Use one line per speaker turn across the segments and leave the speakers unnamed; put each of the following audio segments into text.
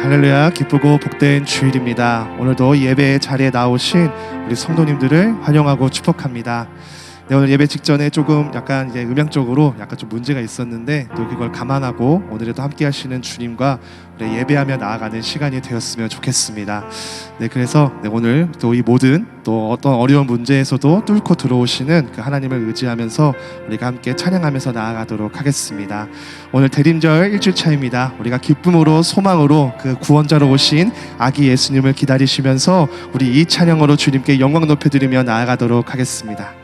할렐루야. 기쁘고 복된 주일입니다. 오늘도 예배 자리에 나오신 우리 성도님들을 환영하고 축복합니다. 네, 오늘 예배 직전에 조금 약간 이제 음향적으로 약간 좀 문제가 있었는데 또 그걸 감안하고 오늘에도 함께 하시는 주님과 우리 예배하며 나아가는 시간이 되었으면 좋겠습니다. 네, 그래서 오늘 또 이 모든 또 어떤 어려운 문제에서도 뚫고 들어오시는 그 하나님을 의지하면서 우리가 함께 찬양하면서 나아가도록 하겠습니다. 오늘 대림절 일주차입니다. 우리가 기쁨으로 소망으로 그 구원자로 오신 아기 예수님을 기다리시면서 우리 이 찬양으로 주님께 영광 높여드리며 나아가도록 하겠습니다.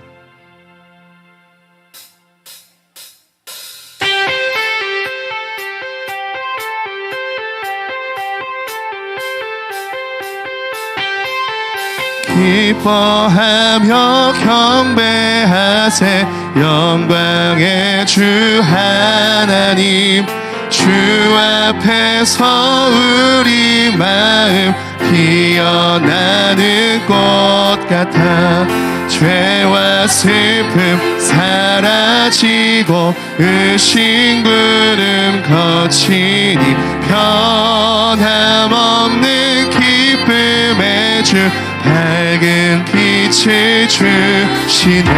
기뻐하며 경배하세 영광의 주 하나님. 주 앞에서 우리 마음 피어나는 꽃 같아 죄와 슬픔 사라지고 의심 구름 거치니 변함없는 기쁨의 주 밝은 빛을 주시네.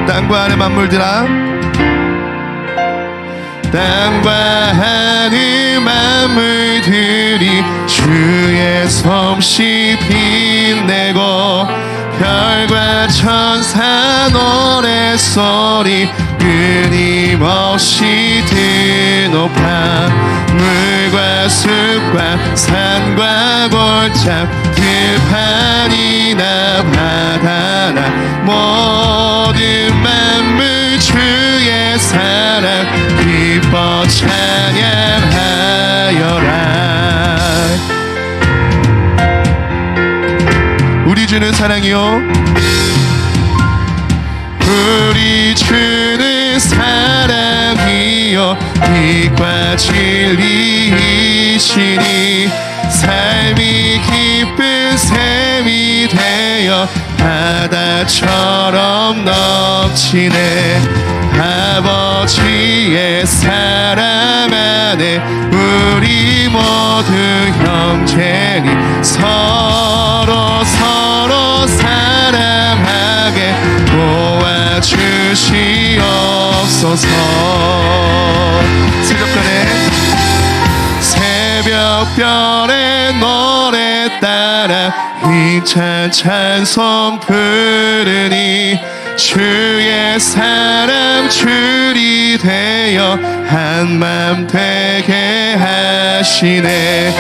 땅과 하늘 만물들아, 땅과 하늘 만물들이 주의 솜씨 빛내고 별과 천사 노랫소리 끊임없이 드높아 물과 숲과 산과 골창 들판이나 바다나 모든 만물 주의 사랑 기뻐 찬양하여라. 우리 주는 사랑이요 우리 주는 사랑이요 빛과 진리이시니 삶이 기쁜 샘이 되어 바다처럼 넘치네. 아버지의 사랑 안에 우리 모두 형제니 서로 사랑하게 도와주시옵소서. 새벽별의 노래 따라 힘찬 찬송 부르니 주의 사랑 줄이 되어 한맘 되게 하시네.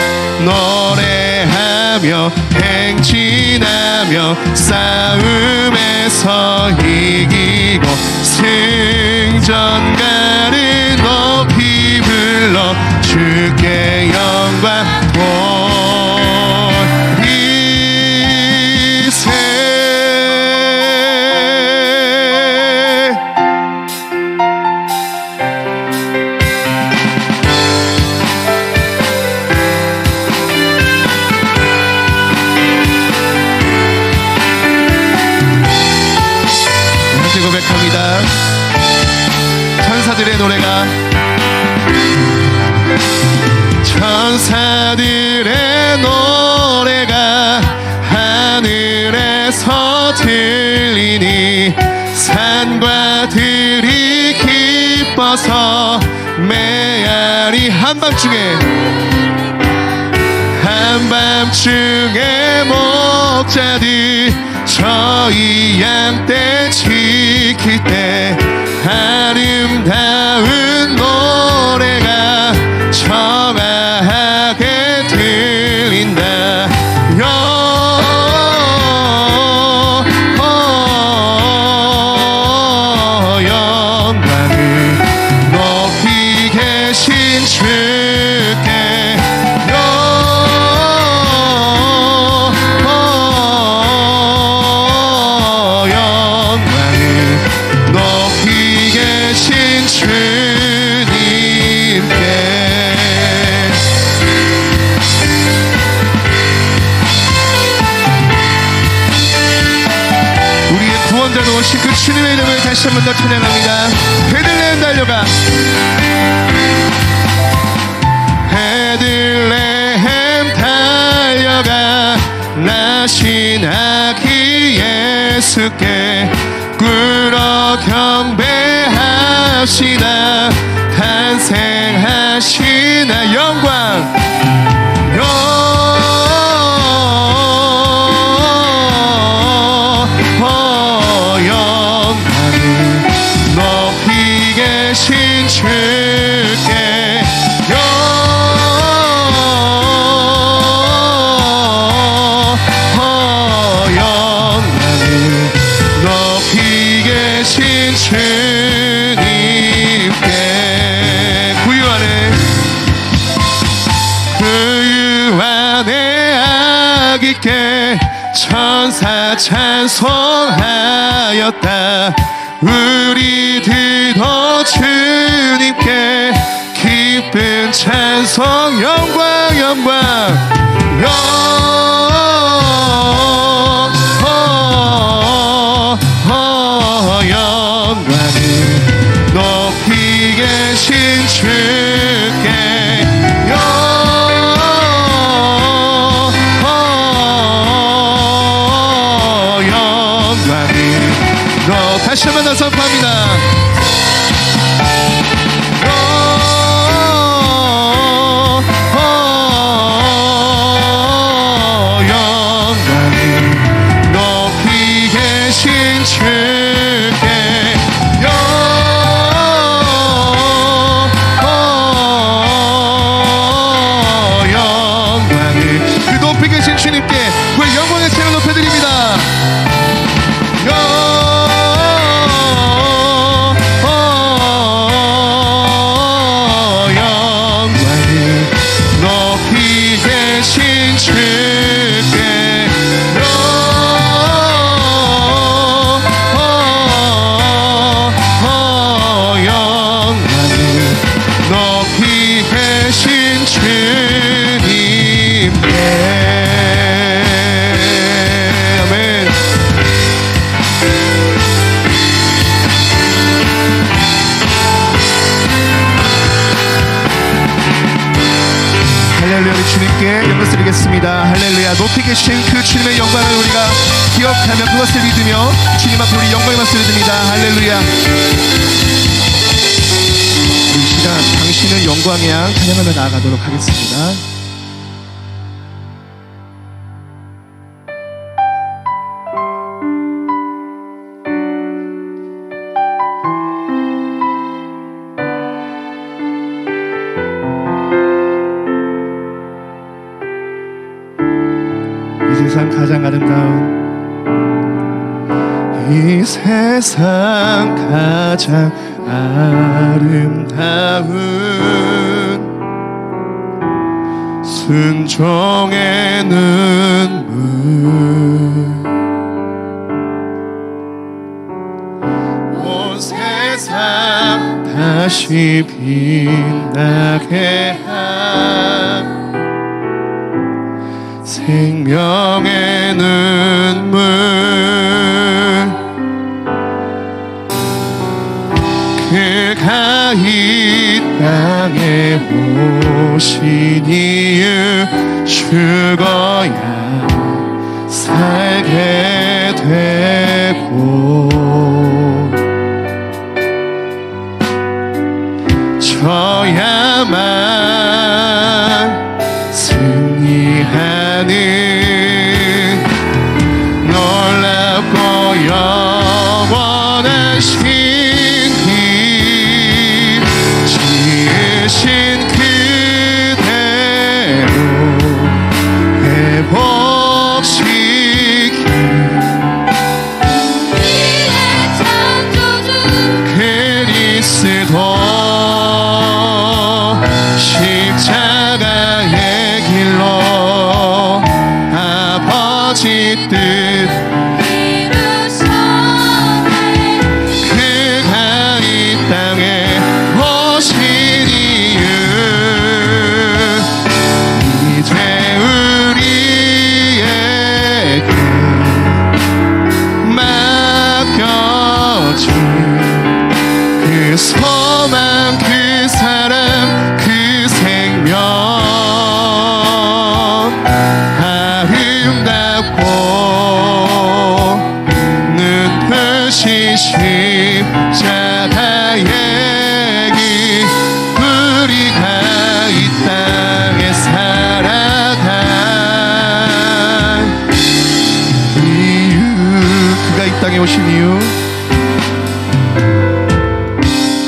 노래하며 행진하며 싸움에서 이기고 승전가를 높이 불러 주께 영광 돌리세. 다시 고백합니다. 천사들의 노래가 천사들의 노래가 하늘에서 들리니 산과 들이 기뻐서 메아리 한밤중에 목자들 저희 양떼 지킬 때 아름다운 노래가 청아하게 들린다. 영광을 높이 계신 주께 영광을 높이 계신 주 도우신 그 주님의 이름을 다시 한 번 더 찬양합니다. 베들레헴 달려가, 베들레헴 달려가, 나신 아기 예수께 꿇어 경배합시다. 탄생하시나 영광 영광을 높이 계신 주께 영광을 높이 계신 주님께 구유 안에 아기께 천사 찬송하였다. 우리들도 주님께 기쁜 찬송 영광 영광을 높이 계신 주께 영광을 다시 한번 더 선포합니다. 영광을 높이 계신 주께 영광을 그 높이 계신 주님께 우리 영광의 찬양을 높여드립니다. 영광을 높이 계신 주께 영광을 높이 계신 주님께 아멘. 할렐루야. 우리 주님께 영광 드리겠습니다. 할렐루야. 높이 계신 그 주님의 영광을 우리가 기억하며 그것을 믿으며 주님 앞에 우리 영광의 말씀을 드립니다. 할렐루야. 이 시간 당신은 영광의 양 찬양하며 나아가도록 하겠습니다. 이 세상 가장 아름다운 이 세상 가장 아름다운 순종의 눈물 온 세상 다시 빛나게 한 생명의 눈물 그가 이 땅에 오신 이유 죽어야 살게 되고 져야만 승리하는 놀랍고 영원한 신기 지으신 그대로 회복시킨 그리스도 십자가의 길로 아버지 뜻 그가 이 땅에 오신 이유 이제 우리에게 맡겨 소망, 그 사랑, 그 생명, 아름답고 눈부신 십자가의 길, 우리가 이 땅에 살아갈 이유, 그가 이 땅에 오신 이유,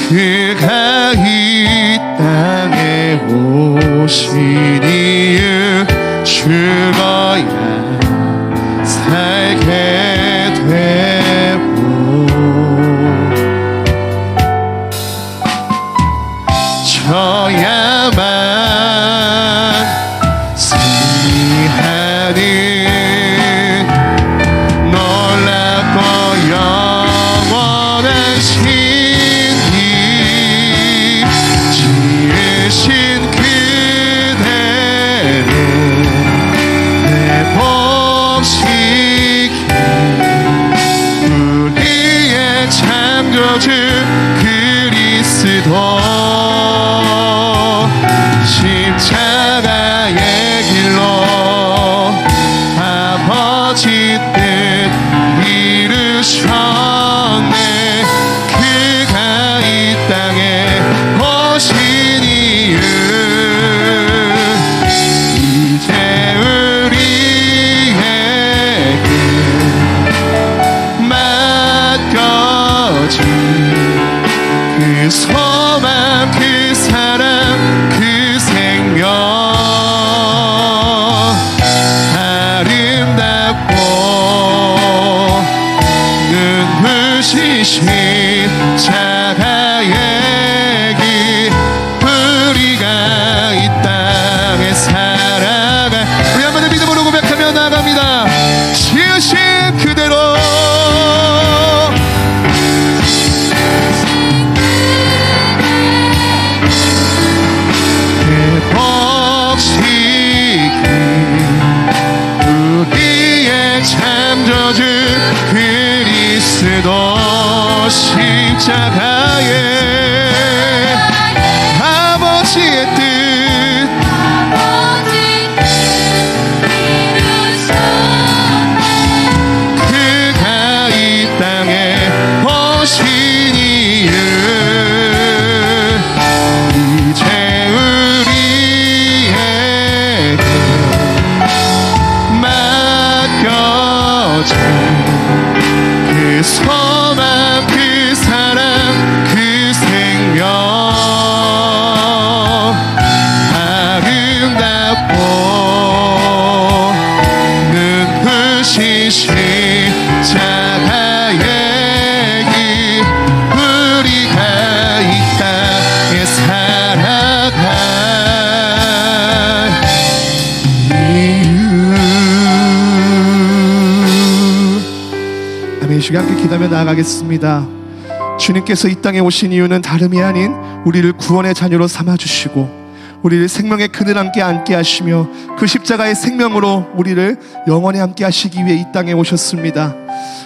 그가 이 땅에 오신 이유, 죽어야 살게 되고 져야만 승리하는 놀랍고 영원한 신이 지으신 그대로 회복시키 우리의 창조주 그리스도 십자가의 길로 아버지 뜻 이루셨네. 그가 이 땅에 오신 이유, 이제 우리에게 맡겨진 그 소망, 그 사랑, 그 생명, 아름답고 눈부신 십자가의 길, 우리가 이 땅에 살아갈, 우리 한번 믿음으로 고백하며 나아갑니다. 지으신 그대로 우리의 창조주 그리스도 십자가에 아버지의 뜻 그가 이 땅에 오신 이유, 이제 우리에게 맡겨진 그 소망, 그 사랑, 그 생명, 아름답고 눈부신 십자가의 길, 우리가 이 땅에 살아갈 이유. 아멘. 이 시간 함께 기도하며 나아가겠습니다. 주님께서 이 땅에 오신 이유는 다름이 아닌 우리를 구원의 자녀로 삼아주시고 우리를 생명의 그늘 함께 앉게 하시며 그 십자가의 생명으로 우리를 영원히 함께 하시기 위해 이 땅에 오셨습니다.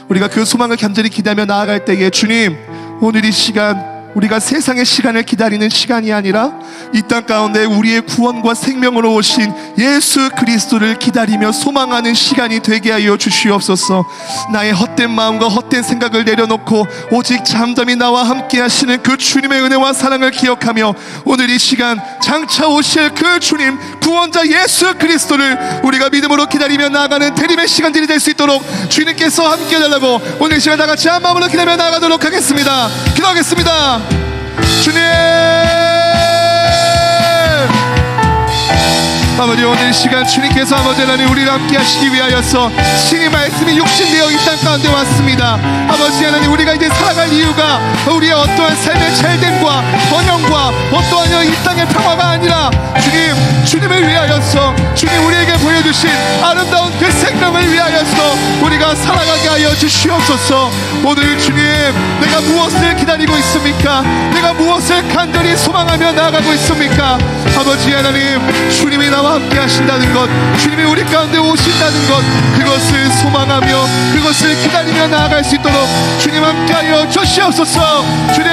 우리가 그 소망을 간절히 기대하며 나아갈 때에 주님, 오늘 이 시간 우리가 세상의 시간을 기다리는 시간이 아니라 이 땅 가운데 우리의 구원과 생명으로 오신 예수 그리스도를 기다리며 소망하는 시간이 되게 하여 주시옵소서. 나의 헛된 마음과 헛된 생각을 내려놓고 오직 잠잠히 나와 함께 하시는 그 주님의 은혜와 사랑을 기억하며 오늘 이 시간 장차 오실 그 주님 구원자 예수 그리스도를 우리가 믿음으로 기다리며 나아가는 대림의 시간들이 될 수 있도록 주님께서 함께 해달라고 오늘 이 시간 다 같이 한 마음으로 기다리며 나아가도록 하겠습니다. 기도하겠습니다. 주님, 아버지, 오늘 시간 주님께서 아버지 하나님 우리를 함께 하시기 위하여서 신의 말씀이 육신되어 이 땅 가운데 왔습니다. 아버지 하나님, 우리가 이제 살아갈 이유가 우리의 어떠한 삶의 잘됨과 번영과 어떠한 이 땅의 평화가 아니라 주님을 위하여서 주님 우리에게 보여주신 아름다운 그 생명을 위하여서 우리가 살아가게 하여 주시옵소서. 오늘 주님, 내가 무엇을 기다리고 있습니까? 내가 무엇을 간절히 소망하며 나아가고 있습니까? 아버지 하나님, 주님이 나와 함께 하신다는 것, 주님이 우리 가운데 오신다는 것, 그것을 소망하며 그것을 기다리며 나아갈 수 있도록 주님 함께하여 주시옵소서. 주님,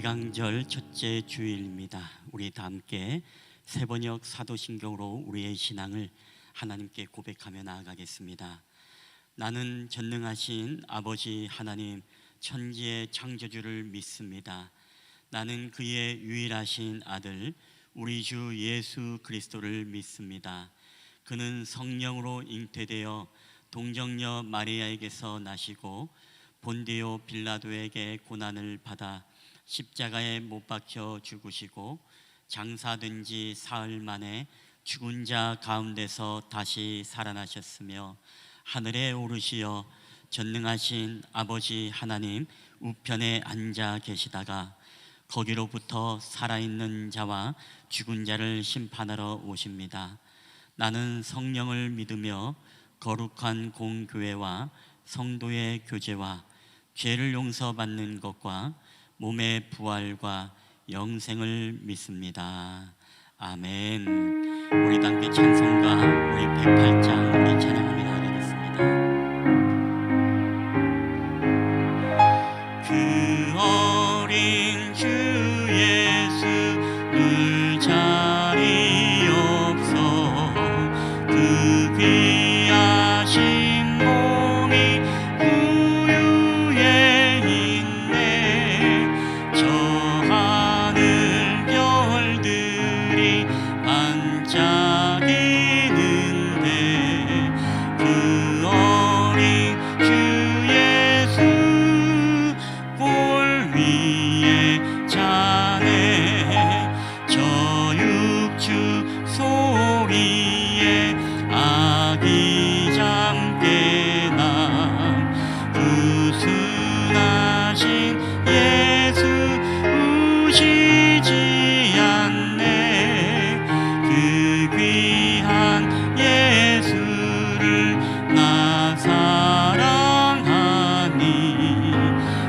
대강절 첫째 주일입니다. 우리 다 함께 세번역 사도신경으로 우리의 신앙을 하나님께 고백하며 나아가겠습니다. 나는 전능하신 아버지 하나님 천지의 창조주를 믿습니다. 나는 그의 유일하신 아들 우리 주 예수 그리스도를 믿습니다. 그는 성령으로 잉태되어 동정녀 마리아에게서 나시고 본디오 빌라도에게 고난을 받아 십자가에 못 박혀 죽으시고 장사된 지 사흘 만에 죽은 자 가운데서 다시 살아나셨으며 하늘에 오르시어 전능하신 아버지 하나님 우편에 앉아 계시다가 거기로부터 살아있는 자와 죽은 자를 심판하러 오십니다. 나는 성령을 믿으며 거룩한 공교회와 성도의 교제와 죄를 용서받는 것과 몸의 부활과 영생을 믿습니다. 아멘. 우리 함께 찬송가 우리 108장 우리 찬양하며 나가겠습니다. 그 어린 주 예수 늘 자리 없어 그 귀하신 몸이 우유에 있네. 저 하늘 별들이 반짝이는데 그 어린 주 예수 골 위에 자네. 저 육축 소리에 아기 잠깨 나 그 순하신 예수 우시지 않네. 그 귀한 예수를 나 사랑하니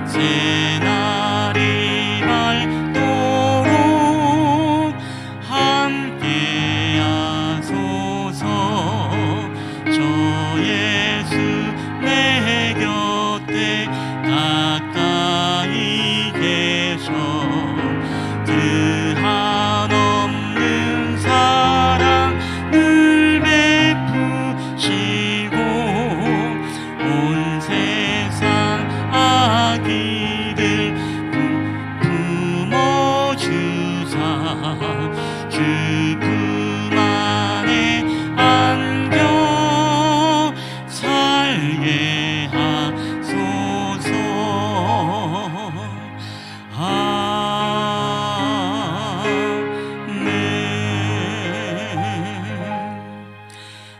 새날이 밝도록 함께 하소서. 저 예수 내 곁에 가까이 계셔 그 한없는 사랑 늘 베푸시고 온 세상 아기들 품어주사 주 품 안에 안겨 살게 하소서.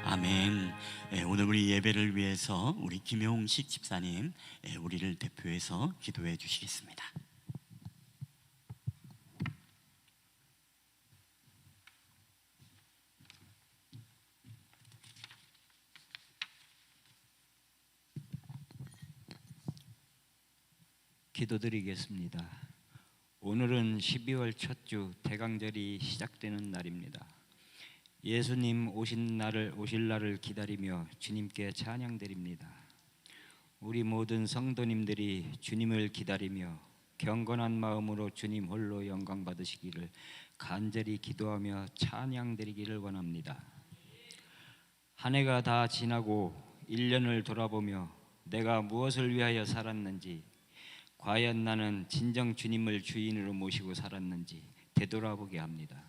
아멘. 오늘 우리 예배를 위해서 우리 김용식 집사님 우리를 대표해서 기도해 주시겠습니다.
기도드리겠습니다. 오늘은 12월 첫 주 대강절이 시작되는 날입니다. 예수님 오실 날을 기다리며 주님께 찬양드립니다. 우리 모든 성도님들이 주님을 기다리며 경건한 마음으로 주님 홀로 영광 받으시기를 간절히 기도하며 찬양드리기를 원합니다. 한 해가 다 지나고 1년을 돌아보며 내가 무엇을 위하여 살았는지, 과연 나는 진정 주님을 주인으로 모시고 살았는지 되돌아보게 합니다.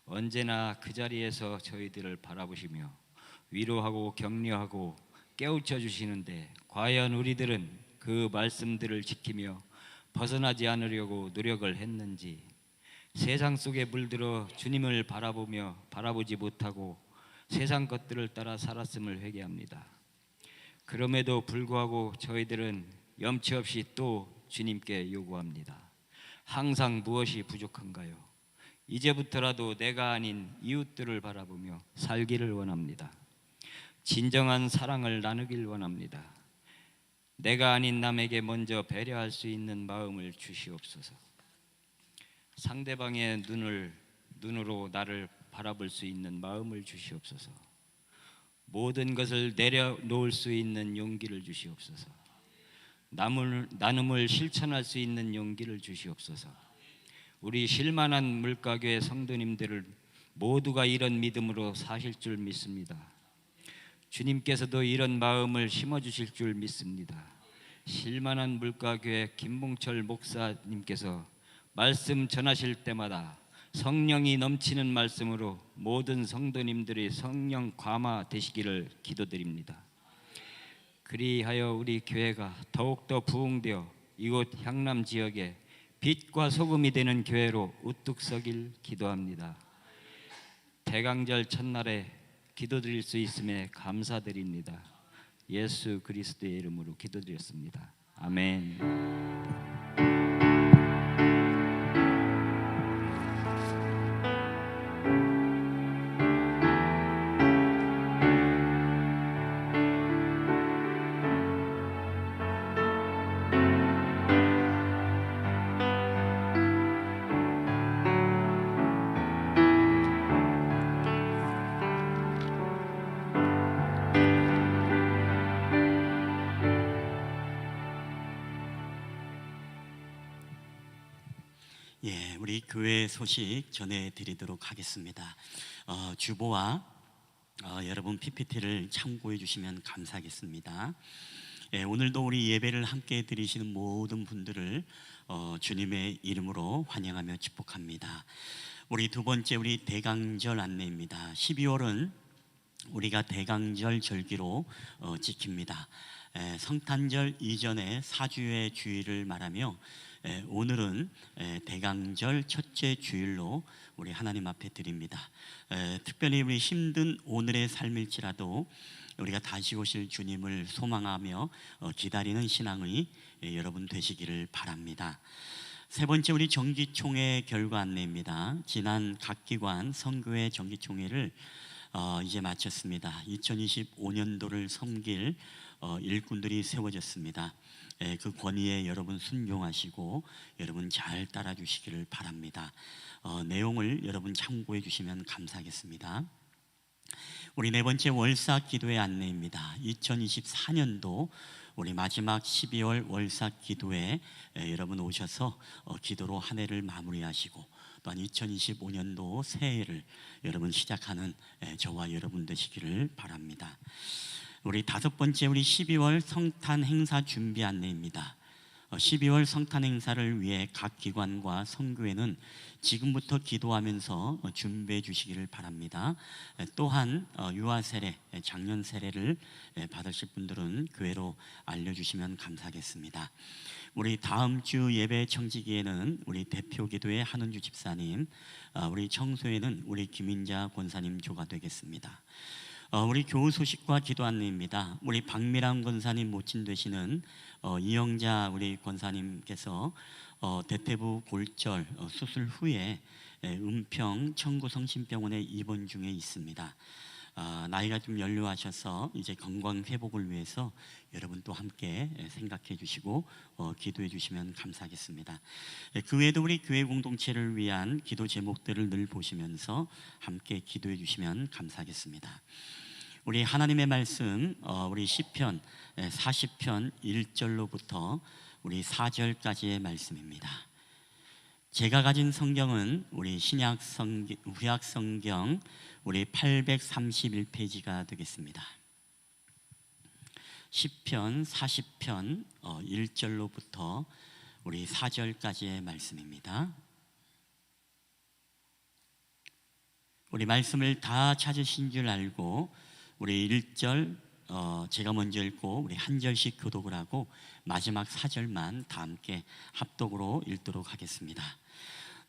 언제나 그 자리에서 저희들을 바라보시며 위로하고 격려하고 깨우쳐 주시는데 과연 우리들은 그 말씀들을 지키며 벗어나지 않으려고 노력을 했는지, 세상 속에 물들어 주님을 바라보지 못하고 세상 것들을 따라 살았음을 회개합니다. 그럼에도 불구하고 저희들은 염치 없이 또 주님께 요구합니다. 항상 무엇이 부족한가요? 이제부터라도 내가 아닌 이웃들을 바라보며 살기를 원합니다. 진정한 사랑을 나누길 원합니다. 내가 아닌 남에게 먼저 배려할 수 있는 마음을 주시옵소서. 상대방의 눈으로 나를 바라볼 수 있는 마음을 주시옵소서. 모든 것을 내려놓을 수 있는 용기를 주시옵소서. 나눔을 실천할 수 있는 용기를 주시옵소서. 우리 쉴만한 물가교회 성도님들을 모두가 이런 믿음으로 사실 줄 믿습니다. 주님께서도 이런 마음을 심어주실 줄 믿습니다. 쉴만한 물가교회 김봉철 목사님께서 말씀 전하실 때마다 성령이 넘치는 말씀으로 모든 성도님들이 성령 감화 되시기를 기도드립니다. 그리하여 우리 교회가 더욱더 부흥되어 이곳 향남 지역에 빛과 소금이 되는 교회로 우뚝 서길 기도합니다. 대강절 첫날에 기도드릴 수 있음에 감사드립니다. 예수 그리스도의 이름으로 기도드렸습니다. 아멘.
예, 우리 교회 소식 전해드리도록 하겠습니다. 주보와 여러분 PPT를 참고해 주시면 감사하겠습니다. 예, 오늘도 우리 예배를 함께 드리시는 모든 분들을 주님의 이름으로 환영하며 축복합니다. 우리 두 번째 우리 대강절 안내입니다. 12월은 우리가 대강절 절기로 지킵니다. 성탄절 이전에 사주의 주일을 말하며 오늘은 대강절 첫째 주일로 우리 하나님 앞에 드립니다. 특별히 우리 힘든 오늘의 삶일지라도 우리가 다시 오실 주님을 소망하며 기다리는 신앙의 여러분 되시기를 바랍니다. 세 번째 우리 정기총회 결과 안내입니다. 지난 각 기관 선교회 정기총회를 이제 마쳤습니다. 2025년도를 섬길 일꾼들이 세워졌습니다. 그 권위에 여러분 순종하시고 여러분 잘 따라 주시기를 바랍니다. 내용을 여러분 참고해 주시면 감사하겠습니다. 우리 네 번째 월사 기도의 안내입니다. 2024년도 우리 마지막 12월 월사 기도에 여러분 오셔서 기도로 한 해를 마무리하시고 또한 2025년도 새해를 여러분 시작하는 저와 여러분 되시기를 바랍니다. 우리 다섯 번째 우리 12월 성탄 행사 준비 안내입니다. 12월 성탄 행사를 위해 각 기관과 선교회는 지금부터 기도하면서 준비해 주시기를 바랍니다. 또한 유아 세례, 작년 세례를 받으실 분들은 교회로 알려주시면 감사하겠습니다. 우리 다음 주 예배 청지기에는 우리 대표 기도회 한은주 집사님, 우리 청소에는 우리 김인자 권사님 조가 되겠습니다. 우리 교우 소식과 기도 안내입니다. 우리 박미랑 권사님 모친 되시는 이영자 우리 권사님께서 대퇴부 골절 수술 후에 은평 청구성심병원에 입원 중에 있습니다. 나이가 좀 연료하셔서 이제 건강 회복을 위해서 여러분 또 함께 생각해 주시고 기도해 주시면 감사하겠습니다. 그 외에도 우리 교회 공동체를 위한 기도 제목들을 늘 보시면서 함께 기도해 주시면 감사하겠습니다. 우리 하나님의 말씀 우리 시편 40편 1절로부터 우리 4절까지의 말씀입니다. 제가 가진 성경은 우리 구약 성경 우리 831페이지가 되겠습니다. 시편 40편 1절로부터 우리 4절까지의 말씀입니다. 우리 말씀을 다 찾으신 줄 알고 우리 1절 제가 먼저 읽고 우리 한 절씩 교독을 하고 마지막 4절만 다 함께 합독으로 읽도록 하겠습니다.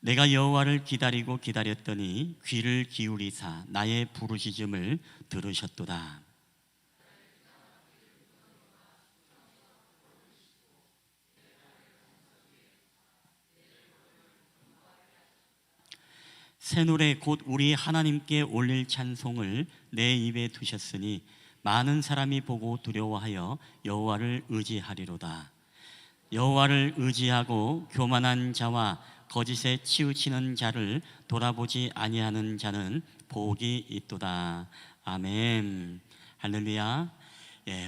내가 여호와를 기다리고 기다렸더니 귀를 기울이사 나의 부르짖음을 들으셨도다. 새 노래 곧 우리 하나님께 올릴 찬송을 내 입에 두셨으니 많은 사람이 보고 두려워하여 여호와를 의지하리로다. 여호와를 의지하고 교만한 자와 거짓에 치우치는 자를 돌아보지 아니하는 자는 복이 있도다. 아멘. 할렐루야.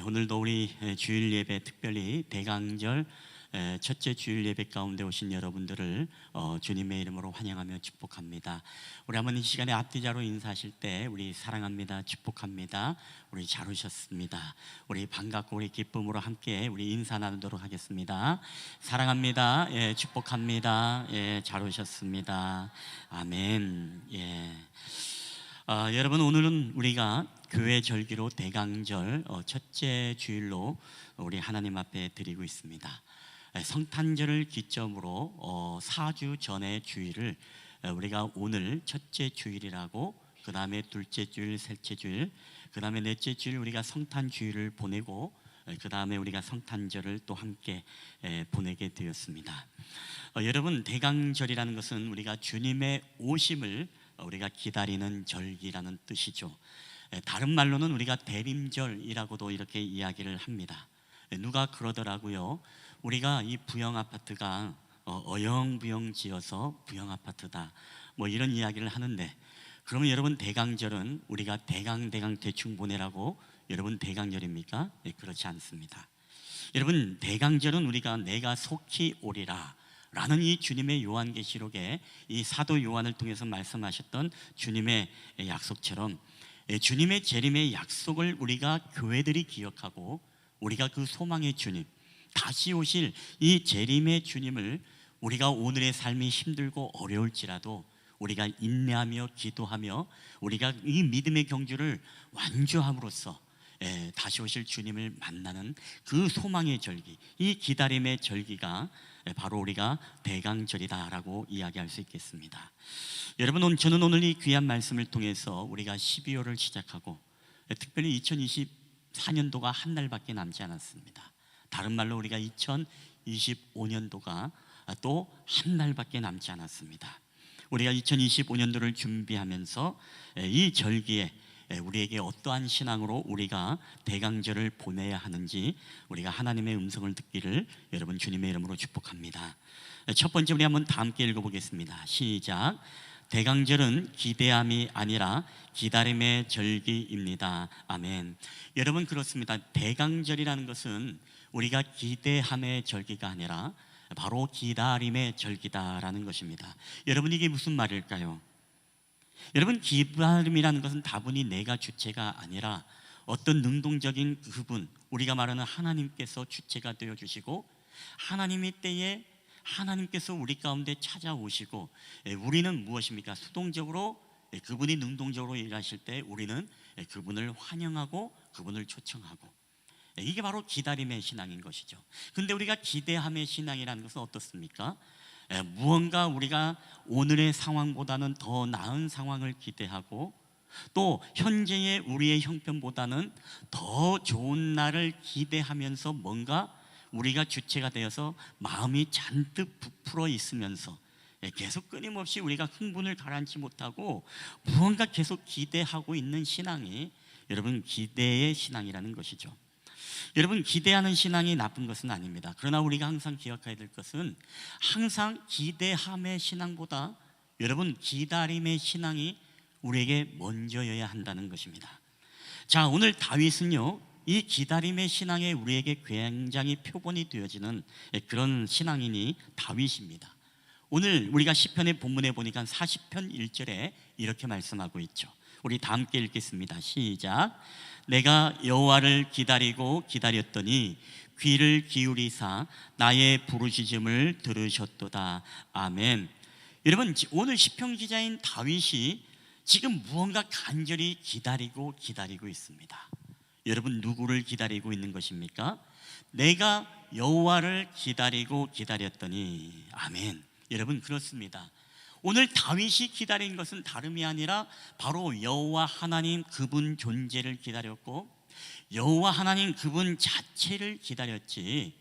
오늘도 우리 주일 예배 특별히 대강절 첫째 주일 예배 가운데 오신 여러분들을 주님의 이름으로 환영하며 축복합니다. 우리 한번 이 시간에 앞뒤자로 인사하실 때 우리 사랑합니다, 축복합니다, 우리 잘 오셨습니다, 우리 반갑고 우리 기쁨으로 함께 우리 인사 나누도록 하겠습니다. 사랑합니다, 예, 축복합니다, 예, 잘 오셨습니다. 아멘. 예. 여러분, 오늘은 우리가 교회 절기로 대강절 첫째 주일로 우리 하나님 앞에 드리고 있습니다. 성탄절을 기점으로 4주 전의 주일을 우리가 오늘 첫째 주일이라고, 그 다음에 둘째 주일, 셋째 주일, 그 다음에 넷째 주일 우리가 성탄 주일을 보내고, 그 다음에 우리가 성탄절을 또 함께 보내게 되었습니다. 여러분, 대강절이라는 것은 우리가 주님의 오심을 우리가 기다리는 절기라는 뜻이죠. 다른 말로는 우리가 대림절이라고도 이렇게 이야기를 합니다. 누가 그러더라고요. 우리가 이 부영 아파트가 어영부영 지어서 부영 아파트다, 뭐 이런 이야기를 하는데, 그러면 여러분, 대강절은 우리가 대강 대충 보내라고 여러분 대강절입니까? 네, 그렇지 않습니다. 여러분, 대강절은 우리가 내가 속히 오리라 라는 이 주님의 요한계시록에 이 사도 요한을 통해서 말씀하셨던 주님의 약속처럼, 주님의 재림의 약속을 우리가 교회들이 기억하고, 우리가 그 소망의 주님, 다시 오실 이 재림의 주님을 우리가 오늘의 삶이 힘들고 어려울지라도 우리가 인내하며 기도하며 우리가 이 믿음의 경주를 완주함으로써 다시 오실 주님을 만나는 그 소망의 절기, 이 기다림의 절기가 바로 우리가 대강절이다라고 이야기할 수 있겠습니다. 여러분, 저는 오늘 이 귀한 말씀을 통해서 우리가 12월을 시작하고, 특별히 2024년도가 한 달밖에 남지 않았습니다. 다른 말로 우리가 2025년도가 또 한 달밖에 남지 않았습니다. 우리가 2025년도를 준비하면서 이 절기에 우리에게 어떠한 신앙으로 우리가 대강절을 보내야 하는지 우리가 하나님의 음성을 듣기를 여러분 주님의 이름으로 축복합니다. 첫 번째, 우리 한번 다 함께 읽어보겠습니다. 시작. 대강절은 기대함이 아니라 기다림의 절기입니다. 아멘. 여러분, 그렇습니다. 대강절이라는 것은 우리가 기대함의 절기가 아니라 바로 기다림의 절기다라는 것입니다. 여러분, 이게 무슨 말일까요? 여러분, 기다림이라는 것은 다분히 내가 주체가 아니라 어떤 능동적인 그분, 우리가 말하는 하나님께서 주체가 되어주시고, 하나님의 때에 하나님께서 우리 가운데 찾아오시고, 우리는 무엇입니까? 수동적으로 그분이 능동적으로 일하실 때 우리는 그분을 환영하고 그분을 초청하고, 이게 바로 기다림의 신앙인 것이죠. 근데 우리가 기대함의 신앙이라는 것은 어떻습니까? 무언가 우리가 오늘의 상황보다는 더 나은 상황을 기대하고, 또 현재의 우리의 형편보다는 더 좋은 날을 기대하면서 뭔가 우리가 주체가 되어서 마음이 잔뜩 부풀어 있으면서 계속 끊임없이 우리가 흥분을 가라앉지 못하고 무언가 계속 기대하고 있는 신앙이 여러분 기대의 신앙이라는 것이죠. 여러분, 기대하는 신앙이 나쁜 것은 아닙니다. 그러나 우리가 항상 기억해야 될 것은 항상 기대함의 신앙보다 여러분 기다림의 신앙이 우리에게 먼저여야 한다는 것입니다. 자, 오늘 다윗은요, 이 기다림의 신앙에 우리에게 굉장히 표본이 되어지는 그런 신앙인이 다윗입니다. 오늘 우리가 시편의 본문에 보니까 40편 1절에 이렇게 말씀하고 있죠. 우리 다 함께 읽겠습니다. 시작. 내가 여호와를 기다리고 기다렸더니 귀를 기울이사 나의 부르짖음을 들으셨도다. 아멘. 여러분, 오늘 시편 기자인 다윗이 지금 무언가 간절히 기다리고 있습니다. 여러분, 누구를 기다리고 있는 것입니까? 내가 여호와를 기다리고 기다렸더니. 아멘. 여러분, 그렇습니다. 오늘 다윗이 기다린 것은 다름이 아니라 바로 여호와 하나님 그분 존재를 기다렸고, 여호와 하나님 그분 자체를 기다렸지,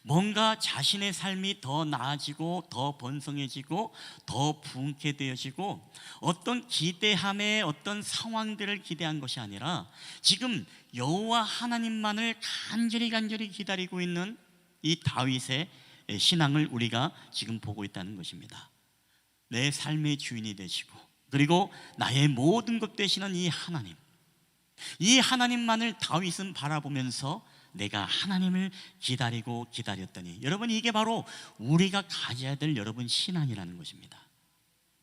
뭔가 자신의 삶이 더 나아지고 더 번성해지고 더 부흥케 되어지고 어떤 기대함의 어떤 상황들을 기대한 것이 아니라 지금 여호와 하나님만을 간절히 기다리고 있는 이 다윗의 신앙을 우리가 지금 보고 있다는 것입니다. 내 삶의 주인이 되시고, 그리고 나의 모든 것 되시는 이 하나님, 이 하나님만을 다윗은 바라보면서 내가 하나님을 기다리고 기다렸더니, 여러분 이게 바로 우리가 가져야 될 여러분 신앙이라는 것입니다.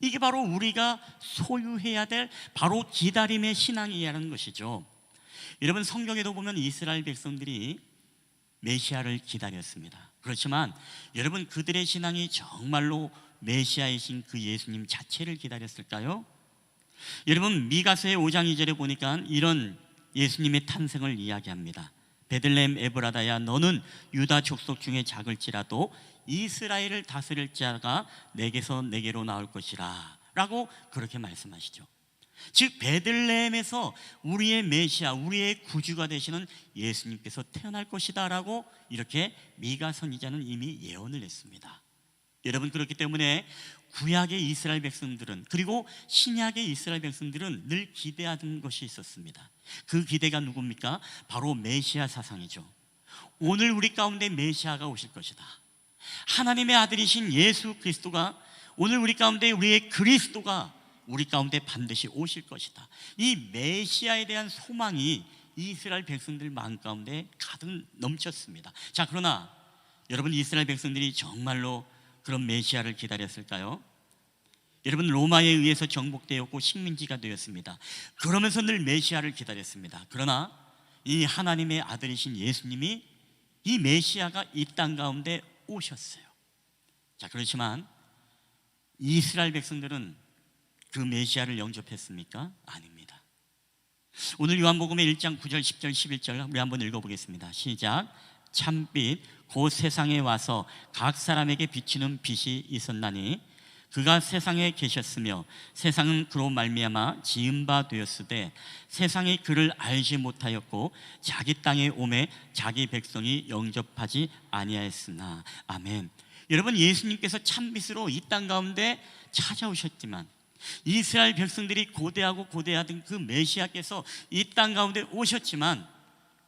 이게 바로 우리가 소유해야 될 바로 기다림의 신앙이라는 것이죠. 여러분 성경에도 보면 이스라엘 백성들이 메시아를 기다렸습니다. 그렇지만 여러분 그들의 신앙이 정말로 메시아이신 그 예수님 자체를 기다렸을까요? 여러분 미가서의 5장 2절에 보니까 이런 예수님의 탄생을 이야기합니다. 베들레헴 에브라다야, 너는 유다 족속 중에 작을지라도 이스라엘을 다스릴 자가 내게서 내게로 나올 것이라 라고 그렇게 말씀하시죠. 즉 베들레헴에서 우리의 메시아, 우리의 구주가 되시는 예수님께서 태어날 것이다 라고 이렇게 미가 선지자는 이미 예언을 했습니다. 여러분 그렇기 때문에 구약의 이스라엘 백성들은, 그리고 신약의 이스라엘 백성들은 늘 기대하던 것이 있었습니다. 그 기대가 누굽니까? 바로 메시아 사상이죠. 오늘 우리 가운데 메시아가 오실 것이다. 하나님의 아들이신 예수 그리스도가, 오늘 우리 가운데 우리의 그리스도가 우리 가운데 반드시 오실 것이다. 이 메시아에 대한 소망이 이스라엘 백성들 마음 가운데 가득 넘쳤습니다. 자, 그러나 여러분 이스라엘 백성들이 정말로 그런 메시아를 기다렸을까요? 여러분 로마에 의해서 정복되었고 식민지가 되었습니다. 그러면서 늘 메시아를 기다렸습니다. 그러나 이 하나님의 아들이신 예수님이, 이 메시아가 이 땅 가운데 오셨어요. 자, 그렇지만 이스라엘 백성들은 그 메시아를 영접했습니까? 아닙니다. 오늘 요한복음의 1장 9절 10절 11절 우리 한번 읽어보겠습니다. 시작. 참빛 곧 세상에 와서 각 사람에게 비치는 빛이 있었나니 그가 세상에 계셨으며 세상은 그로 말미암아 지은 바 되었으되 세상이 그를 알지 못하였고 자기 땅에 오매 자기 백성이 영접하지 아니하였으나. 아멘. 여러분 예수님께서 참빛으로 이 땅 가운데 찾아오셨지만, 이스라엘 백성들이 고대하던 그 메시아께서 이 땅 가운데 오셨지만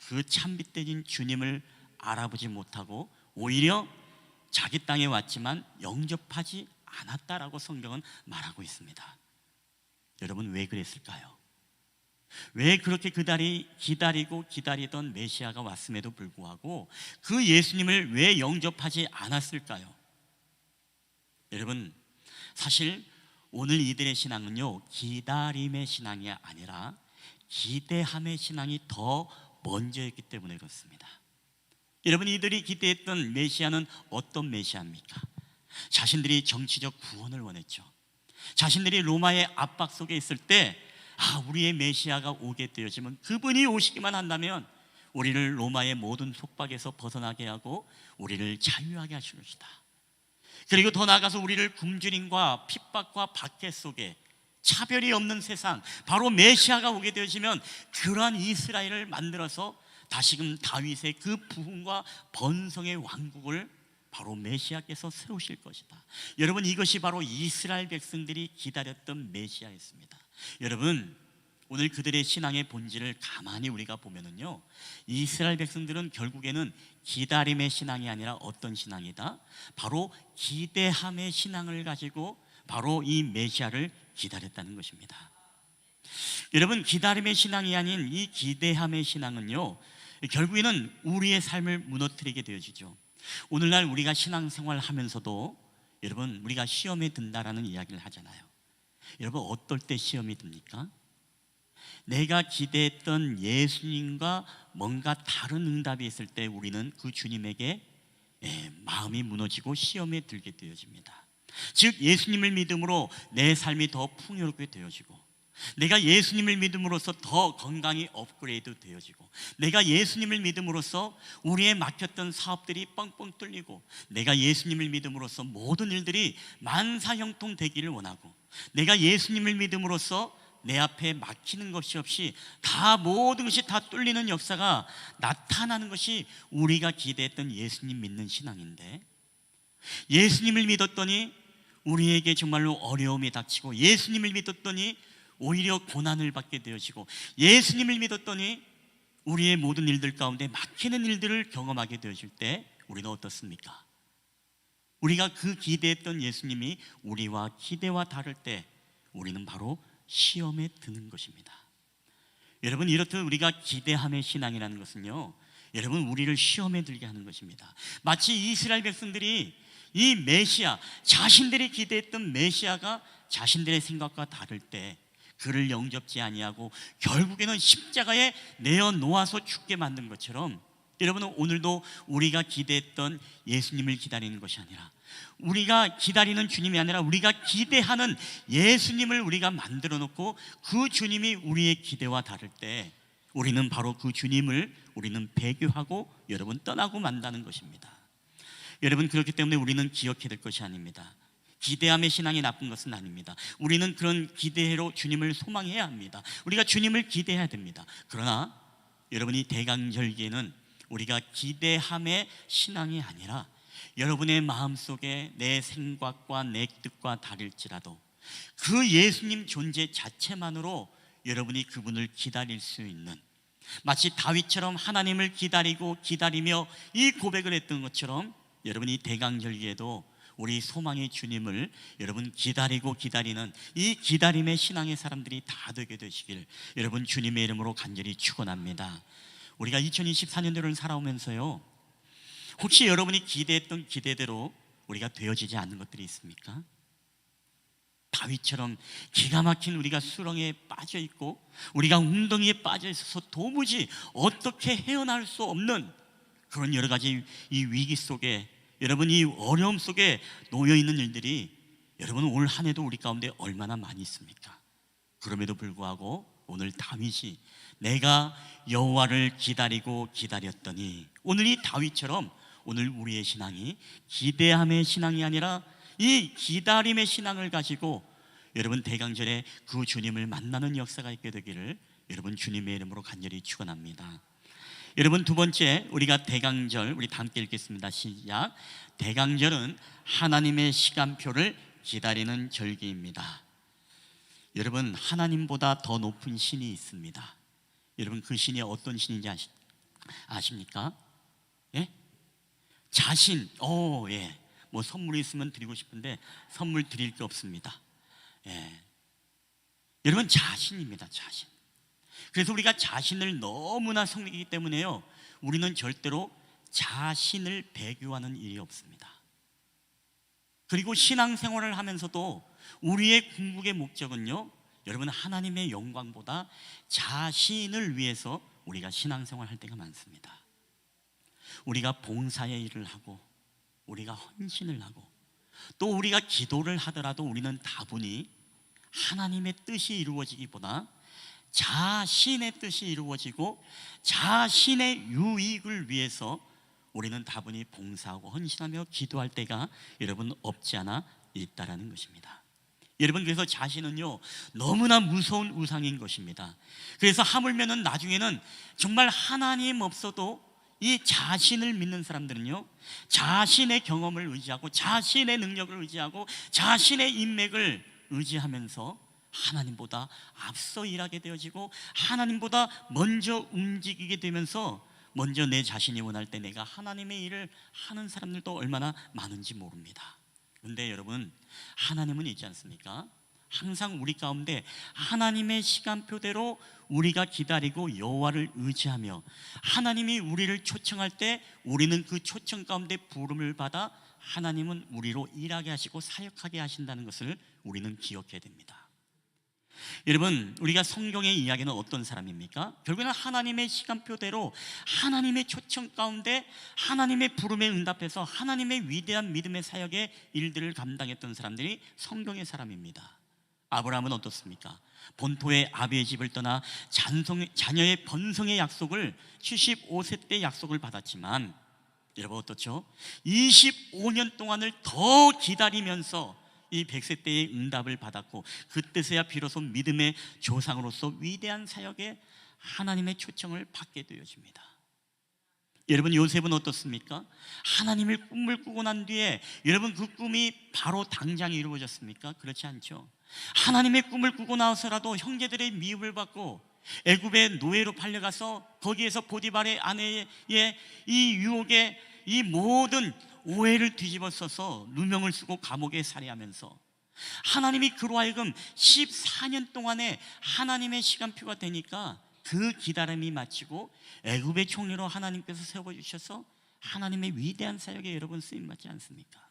그 참빛 대신 주님을 알아보지 못하고 오히려 자기 땅에 왔지만 영접하지 않았다라고 성경은 말하고 있습니다. 여러분 왜 그랬을까요? 왜 그렇게 그달이 기다리던 메시아가 왔음에도 불구하고 그 예수님을 왜 영접하지 않았을까요? 여러분 사실 오늘 이들의 신앙은요, 기다림의 신앙이 아니라 기대함의 신앙이 더 먼저였기 때문에 그렇습니다. 여러분 이들이 기대했던 메시아는 어떤 메시아입니까? 자신들이 정치적 구원을 원했죠. 자신들이 로마의 압박 속에 있을 때 우리의 메시아가 오게 되어지면, 그분이 오시기만 한다면 우리를 로마의 모든 속박에서 벗어나게 하고 우리를 자유하게 하실 것이다. 그리고 더 나아가서 우리를 굶주림과 핍박과 박해 속에 차별이 없는 세상, 바로 메시아가 오게 되어지면 그러한 이스라엘을 만들어서 다시금 다윗의 그 부흥과 번성의 왕국을 바로 메시아께서 세우실 것이다. 여러분 이것이 바로 이스라엘 백성들이 기다렸던 메시아였습니다. 여러분 오늘 그들의 신앙의 본질을 가만히 우리가 보면은요, 이스라엘 백성들은 결국에는 기다림의 신앙이 아니라 어떤 신앙이다? 바로 기대함의 신앙을 가지고 바로 이 메시아를 기다렸다는 것입니다. 여러분 기다림의 신앙이 아닌 이 기대함의 신앙은요, 결국에는 우리의 삶을 무너뜨리게 되어지죠. 오늘날 우리가 신앙생활 하면서도 여러분 우리가 시험에 든다라는 이야기를 하잖아요. 여러분 어떨 때 시험이 듭니까? 내가 기대했던 예수님과 뭔가 다른 응답이 있을 때 우리는 그 주님에게 마음이 무너지고 시험에 들게 되어집니다. 즉 예수님을 믿음으로 내 삶이 더 풍요롭게 되어지고, 내가 예수님을 믿음으로써 더 건강이 업그레이드 되어지고, 내가 예수님을 믿음으로써 우리의 막혔던 사업들이 뻥뻥 뚫리고, 내가 예수님을 믿음으로써 모든 일들이 만사형통 되기를 원하고, 내가 예수님을 믿음으로써 내 앞에 막히는 것이 없이 다 모든 것이 다 뚫리는 역사가 나타나는 것이 우리가 기대했던 예수님 믿는 신앙인데, 예수님을 믿었더니 우리에게 정말로 어려움이 닥치고, 예수님을 믿었더니 오히려 고난을 받게 되어지고, 예수님을 믿었더니 우리의 모든 일들 가운데 막히는 일들을 경험하게 되어질 때 우리는 어떻습니까? 우리가 그 기대했던 예수님이 우리와 기대와 다를 때 우리는 바로 시험에 드는 것입니다. 여러분 이렇듯 우리가 기대함의 신앙이라는 것은요, 여러분 우리를 시험에 들게 하는 것입니다. 마치 이스라엘 백성들이 이 메시아, 자신들이 기대했던 메시아가 자신들의 생각과 다를 때 그를 영접지 아니하고 결국에는 십자가에 내어 놓아서 죽게 만든 것처럼, 여러분은 오늘도 우리가 기대했던 예수님을 기다리는 것이 아니라, 우리가 기다리는 주님이 아니라 우리가 기대하는 예수님을 우리가 만들어 놓고 그 주님이 우리의 기대와 다를 때 우리는 바로 그 주님을 우리는 배교하고 여러분 떠나고 만다는 것입니다. 여러분, 그렇기 때문에 우리는 기억해야 될 것이 아닙니다. 기대함의 신앙이 나쁜 것은 아닙니다. 우리는 그런 기대로 주님을 소망해야 합니다. 우리가 주님을 기대해야 됩니다. 그러나 여러분이 대강절기에는 우리가 기대함의 신앙이 아니라 여러분의 마음속에 내 생각과 내 뜻과 다를지라도 그 예수님 존재 자체만으로 여러분이 그분을 기다릴 수 있는, 마치 다윗처럼 하나님을 기다리고 기다리며 이 고백을 했던 것처럼 여러분이 대강절기에도 우리 소망의 주님을 여러분 기다리고 기다리는 이 기다림의 신앙의 사람들이 다 되게 되시길 여러분 주님의 이름으로 간절히 축원합니다. 우리가 2024년도를 살아오면서요, 혹시 여러분이 기대했던 기대대로 우리가 되어지지 않는 것들이 있습니까? 다윗처럼 기가 막힌 우리가 수렁에 빠져 있고 우리가 웅덩이에 빠져 있어서 도무지 어떻게 헤어나올 수 없는 그런 여러 가지 이 위기 속에, 여러분 이 어려움 속에 놓여 있는 일들이 여러분 올 한 해도 우리 가운데 얼마나 많이 있습니까? 그럼에도 불구하고 오늘 다윗이 내가 여호와를 기다리고 기다렸더니, 오늘 이 다윗처럼 오늘 우리의 신앙이 기대함의 신앙이 아니라 이 기다림의 신앙을 가지고 여러분 대강절에 그 주님을 만나는 역사가 있게 되기를 여러분 주님의 이름으로 간절히 축원합니다. 여러분 두 번째, 우리가 대강절, 우리 다 함께 읽겠습니다. 시작. 대강절은 하나님의 시간표를 기다리는 절기입니다. 여러분 하나님보다 더 높은 신이 있습니다. 여러분 그 신이 어떤 신인지 아십니까? 예? 자신. 예. 뭐 선물이 있으면 드리고 싶은데 선물 드릴 게 없습니다. 예. 여러분 자신입니다. 자신. 그래서 우리가 자신을 너무나 섬기기 때문에요, 우리는 절대로 자신을 배교하는 일이 없습니다. 그리고 신앙생활을 하면서도 우리의 궁극의 목적은요, 여러분 하나님의 영광보다 자신을 위해서 우리가 신앙생활을 할 때가 많습니다. 우리가 봉사의 일을 하고 우리가 헌신을 하고 또 우리가 기도를 하더라도 우리는 다분히 하나님의 뜻이 이루어지기보다 자신의 뜻이 이루어지고 자신의 유익을 위해서 우리는 다분히 봉사하고 헌신하며 기도할 때가 여러분 없지 않아 있다라는 것입니다. 여러분 그래서 자신은요 너무나 무서운 우상인 것입니다. 그래서 하물면은 나중에는 정말 하나님 없어도 이 자신을 믿는 사람들은요 자신의 경험을 의지하고 자신의 능력을 의지하고 자신의 인맥을 의지하면서 하나님보다 앞서 일하게 되어지고 하나님보다 먼저 움직이게 되면서 먼저 내 자신이 원할 때 내가 하나님의 일을 하는 사람들도 얼마나 많은지 모릅니다. 그런데 여러분 하나님은 있지 않습니까? 항상 우리 가운데 하나님의 시간표대로 우리가 기다리고 여호와를 의지하며 하나님이 우리를 초청할 때 우리는 그 초청 가운데 부름을 받아 하나님은 우리로 일하게 하시고 사역하게 하신다는 것을 우리는 기억해야 됩니다. 여러분 우리가 성경의 이야기는 어떤 사람입니까? 결국에는 하나님의 시간표대로 하나님의 초청 가운데 하나님의 부름에 응답해서 하나님의 위대한 믿음의 사역의 일들을 감당했던 사람들이 성경의 사람입니다. 아브라함은 어떻습니까? 본토의 아비의 집을 떠나 자녀의 번성의 약속을 75세 때 약속을 받았지만 여러분 어떻죠? 25년 동안을 더 기다리면서 이 100세 때의 응답을 받았고 그때서야 비로소 믿음의 조상으로서 위대한 사역에 하나님의 초청을 받게 되어집니다. 여러분 요셉은 어떻습니까? 하나님의 꿈을 꾸고 난 뒤에 여러분 그 꿈이 바로 당장 이루어졌습니까? 그렇지 않죠. 하나님의 꿈을 꾸고 나서라도 형제들의 미움을 받고 애굽의 노예로 팔려가서 거기에서 보디발의 아내의 이 유혹에 이 모든 오해를 뒤집어 써서 누명을 쓰고 감옥에 살해하면서 하나님이 그로 하여금 14년 동안에 하나님의 시간표가 되니까 그 기다림이 마치고 애굽의 총리로 하나님께서 세워주셔서 하나님의 위대한 사역에 여러분 쓰임받지 않습니까?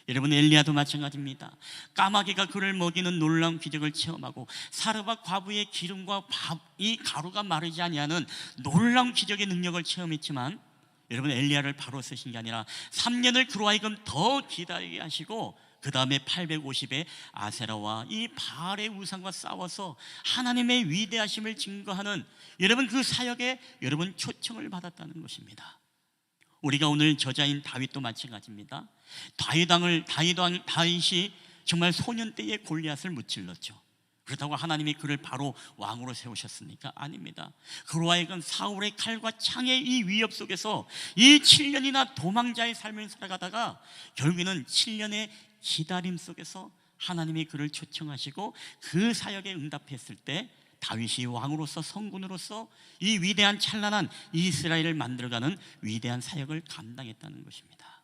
여러분, 엘리야도 마찬가지입니다. 까마귀가 그를 먹이는 놀라운 기적을 체험하고 사르밧 과부의 기름과 이 가루가 마르지 아니하는 놀라운 기적의 능력을 체험했지만, 여러분, 엘리야를 바로 쓰신 게 아니라 3년을 그로 하여금 더 기다리게 하시고 그 다음에 850에 아세라와 이 바알의 우상과 싸워서 하나님의 위대하심을 증거하는 여러분 그 사역에 여러분 초청을 받았다는 것입니다. 우리가 오늘 저자인 다윗도 마찬가지입니다. 다윗이 정말 소년 때에 골리앗을 무찔렀죠. 그렇다고 하나님이 그를 바로 왕으로 세우셨습니까? 아닙니다. 그로 하여금 사울의 칼과 창의 이 위협 속에서 이 7년이나 도망자의 삶을 살아가다가 결국에는 7년의 기다림 속에서 하나님이 그를 초청하시고 그 사역에 응답했을 때 다윗이 왕으로서 성군으로서 이 위대한 찬란한 이스라엘을 만들어가는 위대한 사역을 감당했다는 것입니다.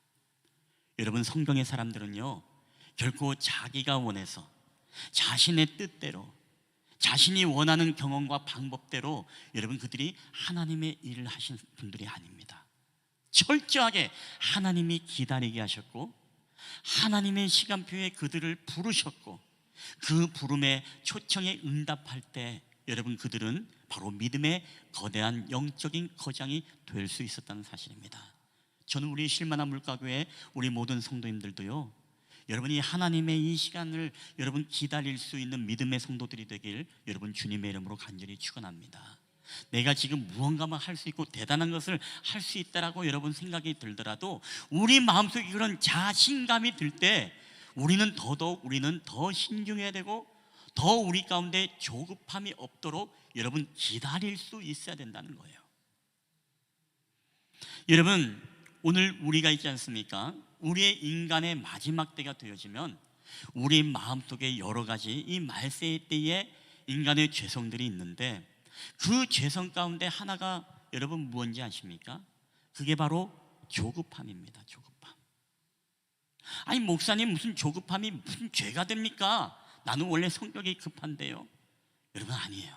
여러분, 성경의 사람들은요 결코 자기가 원해서 자신의 뜻대로 자신이 원하는 경험과 방법대로 여러분 그들이 하나님의 일을 하신 분들이 아닙니다. 철저하게 하나님이 기다리게 하셨고 하나님의 시간표에 그들을 부르셨고 그 부름의 초청에 응답할 때 여러분 그들은 바로 믿음의 거대한 영적인 거장이 될 수 있었다는 사실입니다. 저는 우리 실만한 물가교회 우리 모든 성도님들도요, 여러분이 하나님의 이 시간을 여러분 기다릴 수 있는 믿음의 성도들이 되길 여러분 주님의 이름으로 간절히 축원합니다. 내가 지금 무언가만 할 수 있고 대단한 것을 할 수 있다라고 여러분 생각이 들더라도 우리 마음속에 그런 자신감이 들 때 우리는 더 신중해야 되고 더 우리 가운데 조급함이 없도록 여러분 기다릴 수 있어야 된다는 거예요. 여러분, 오늘 우리가 있지 않습니까? 우리의 인간의 마지막 때가 되어지면 우리 마음속에 여러 가지 이 말세의 때에 인간의 죄성들이 있는데 그 죄성 가운데 하나가 여러분 무엇인지 아십니까? 그게 바로 조급함입니다. 조급함. 아니 목사님, 무슨 조급함이 무슨 죄가 됩니까? 나는 원래 성격이 급한데요. 여러분, 아니에요.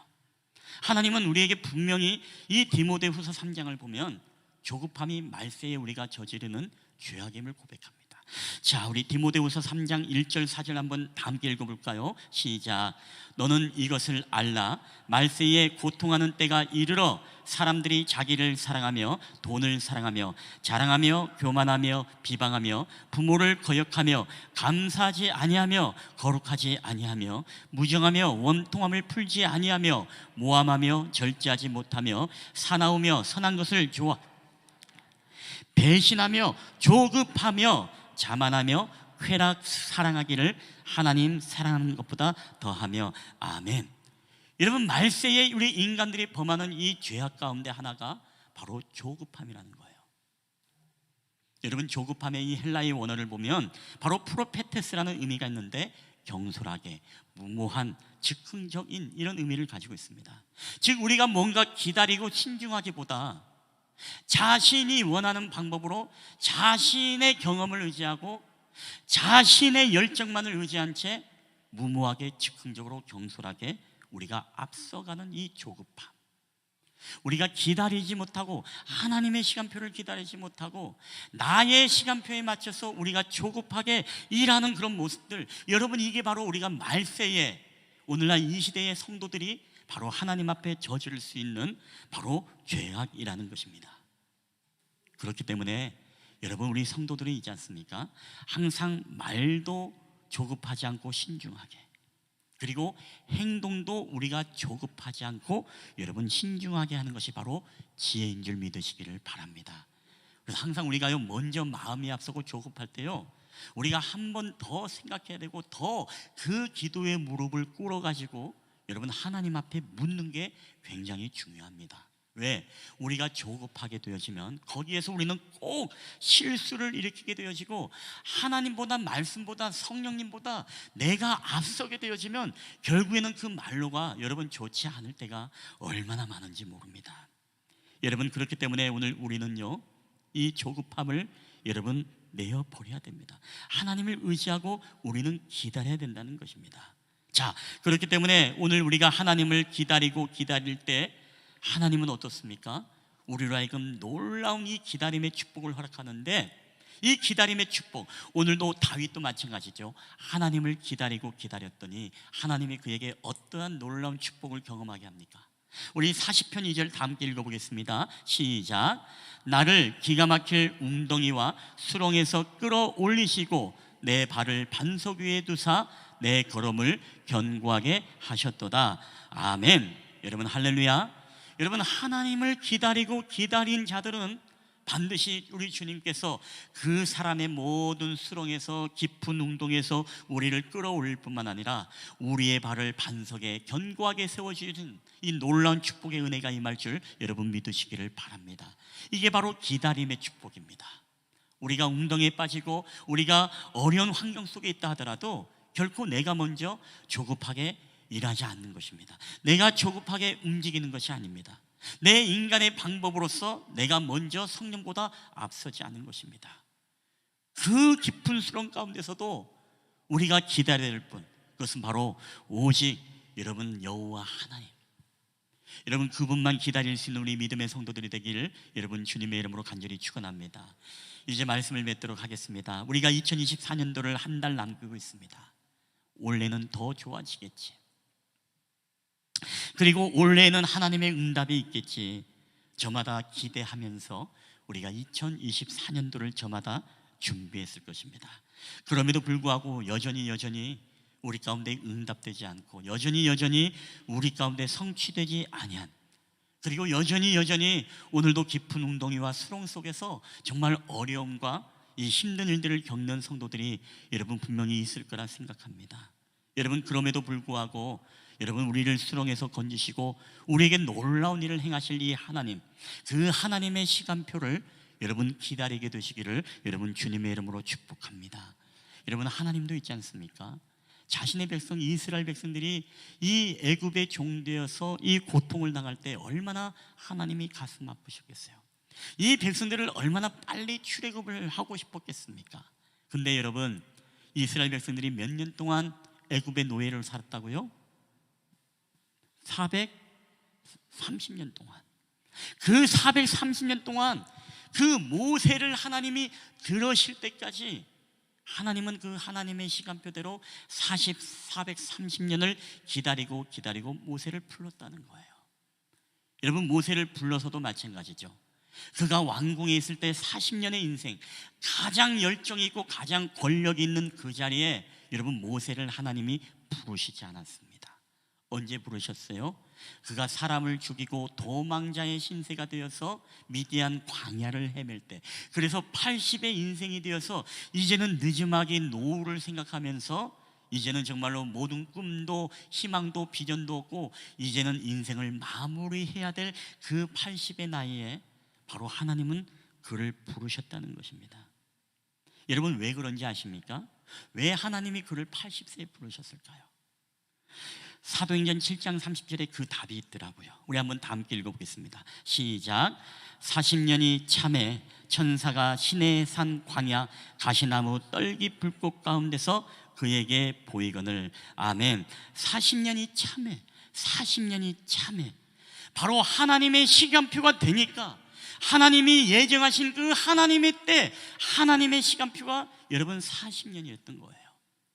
하나님은 우리에게 분명히 이 디모데후서 3장을 보면 조급함이 말세에 우리가 저지르는 죄악임을 고백합니다. 자, 우리 디모데후서 3장 1절 4절 한번 다 함께 읽어볼까요? 시작. 너는 이것을 알라. 말세에 고통하는 때가 이르러 사람들이 자기를 사랑하며 돈을 사랑하며 자랑하며 교만하며 비방하며 부모를 거역하며 감사하지 아니하며 거룩하지 아니하며 무정하며 원통함을 풀지 아니하며 모함하며 절제하지 못하며 사나우며 선한 것을 좋아 배신하며 조급하며 자만하며 쾌락 사랑하기를 하나님 사랑하는 것보다 더하며. 아멘. 여러분, 말세에 우리 인간들이 범하는 이 죄악 가운데 하나가 바로 조급함이라는 거예요. 여러분, 조급함의 이 헬라의 원어를 보면 바로 프로페테스라는 의미가 있는데 경솔하게, 무모한, 즉흥적인 이런 의미를 가지고 있습니다. 즉 우리가 뭔가 기다리고 신중하기보다 자신이 원하는 방법으로 자신의 경험을 의지하고 자신의 열정만을 의지한 채 무모하게 즉흥적으로 경솔하게 우리가 앞서가는 이 조급함, 우리가 기다리지 못하고 하나님의 시간표를 기다리지 못하고 나의 시간표에 맞춰서 우리가 조급하게 일하는 그런 모습들, 여러분 이게 바로 우리가 말세에 오늘날 이 시대의 성도들이 바로 하나님 앞에 저지를 수 있는 바로 죄악이라는 것입니다. 그렇기 때문에 여러분 우리 성도들이 있지 않습니까? 항상 말도 조급하지 않고 신중하게, 그리고 행동도 우리가 조급하지 않고 여러분 신중하게 하는 것이 바로 지혜인 줄 믿으시기를 바랍니다. 그래서 항상 우리가요 먼저 마음이 앞서고 조급할 때요 우리가 한 번 더 생각해야 되고 더 그 기도의 무릎을 꿇어가지고 여러분 하나님 앞에 묻는 게 굉장히 중요합니다. 왜? 우리가 조급하게 되어지면 거기에서 우리는 꼭 실수를 일으키게 되어지고 하나님보다 말씀보다 성령님보다 내가 앞서게 되어지면 결국에는 그 말로가 여러분 좋지 않을 때가 얼마나 많은지 모릅니다. 여러분 그렇기 때문에 오늘 우리는요 이 조급함을 여러분 내어버려야 됩니다. 하나님을 의지하고 우리는 기다려야 된다는 것입니다. 자, 그렇기 때문에 오늘 우리가 하나님을 기다리고 기다릴 때 하나님은 어떻습니까? 우리로 하여금 놀라운 이 기다림의 축복을 허락하는데, 이 기다림의 축복, 오늘도 다윗도 마찬가지죠. 하나님을 기다리고 기다렸더니 하나님이 그에게 어떠한 놀라운 축복을 경험하게 합니까? 우리 40편 2절 다 함께 읽어보겠습니다. 시작. 나를 기가 막힐 웅덩이와 수렁에서 끌어올리시고 내 발을 반석 위에 두사 내 걸음을 견고하게 하셨도다. 아멘. 여러분 할렐루야. 여러분, 하나님을 기다리고 기다린 자들은 반드시 우리 주님께서 그 사람의 모든 수렁에서 깊은 웅덩이에서 우리를 끌어올릴 뿐만 아니라 우리의 발을 반석에 견고하게 세워주는 이 놀라운 축복의 은혜가 임할 줄 여러분 믿으시기를 바랍니다. 이게 바로 기다림의 축복입니다. 우리가 웅덩이에 빠지고 우리가 어려운 환경 속에 있다 하더라도 결코 내가 먼저 조급하게 일하지 않는 것입니다. 내가 조급하게 움직이는 것이 아닙니다. 내 인간의 방법으로서 내가 먼저 성령보다 앞서지 않은 것입니다. 그 깊은 수렁 가운데서도 우리가 기다려야 될 분, 그것은 바로 오직 여러분 여호와 하나님, 여러분 그분만 기다릴 수 있는 우리 믿음의 성도들이 되기를 여러분 주님의 이름으로 간절히 축원합니다. 이제 말씀을 맺도록 하겠습니다. 우리가 2024년도를 한 달 남기고 있습니다. 올해는 더 좋아지겠지, 그리고 올해에는 하나님의 응답이 있겠지, 저마다 기대하면서 우리가 2024년도를 저마다 준비했을 것입니다. 그럼에도 불구하고 여전히 우리 가운데 응답되지 않고 여전히 우리 가운데 성취되지 아니한, 그리고 여전히 오늘도 깊은 웅덩이와 수렁 속에서 정말 어려움과 이 힘든 일들을 겪는 성도들이 여러분 분명히 있을 거라 생각합니다. 여러분 그럼에도 불구하고 여러분 우리를 수렁에서 건지시고 우리에게 놀라운 일을 행하실 이 하나님, 그 하나님의 시간표를 여러분 기다리게 되시기를 여러분 주님의 이름으로 축복합니다. 여러분 하나님도 있지 않습니까? 자신의 백성 이스라엘 백성들이 이 애굽의 종되어서 이 고통을 당할 때 얼마나 하나님이 가슴 아프셨겠어요. 이 백성들을 얼마나 빨리 출애굽을 하고 싶었겠습니까? 근데 여러분 이스라엘 백성들이 몇 년 동안 애굽의 노예를 살았다고요? 430년 동안. 그 430년 동안 그 모세를 하나님이 들으실 때까지 하나님은 그 하나님의 시간표대로 430년을 기다리고 모세를 불렀다는 거예요. 여러분 모세를 불러서도 마찬가지죠. 그가 왕궁에 있을 때 40년의 인생, 가장 열정이 있고 가장 권력이 있는 그 자리에 여러분 모세를 하나님이 부르시지 않았습니다. 언제 부르셨어요? 그가 사람을 죽이고 도망자의 신세가 되어서 미디안 광야를 헤맬 때, 그래서 80의 인생이 되어서 이제는 늦음하게 노후를 생각하면서 이제는 정말로 모든 꿈도 희망도 비전도 없고 이제는 인생을 마무리해야 될 그 80의 나이에 바로 하나님은 그를 부르셨다는 것입니다. 여러분 왜 그런지 아십니까? 왜 하나님이 그를 80세에 부르셨을까요? 사도행전 7장 30절에 그 답이 있더라고요. 우리 한번 다 함께 읽어보겠습니다. 시작. 40년이 참에 천사가 시내의 산 광야 가시나무 떨기 불꽃 가운데서 그에게 보이거늘. 아멘. 40년이 참에 바로 하나님의 시간표가 되니까 하나님이 예정하신 그 하나님의 때, 하나님의 시간표가 여러분 40년이었던 거예요.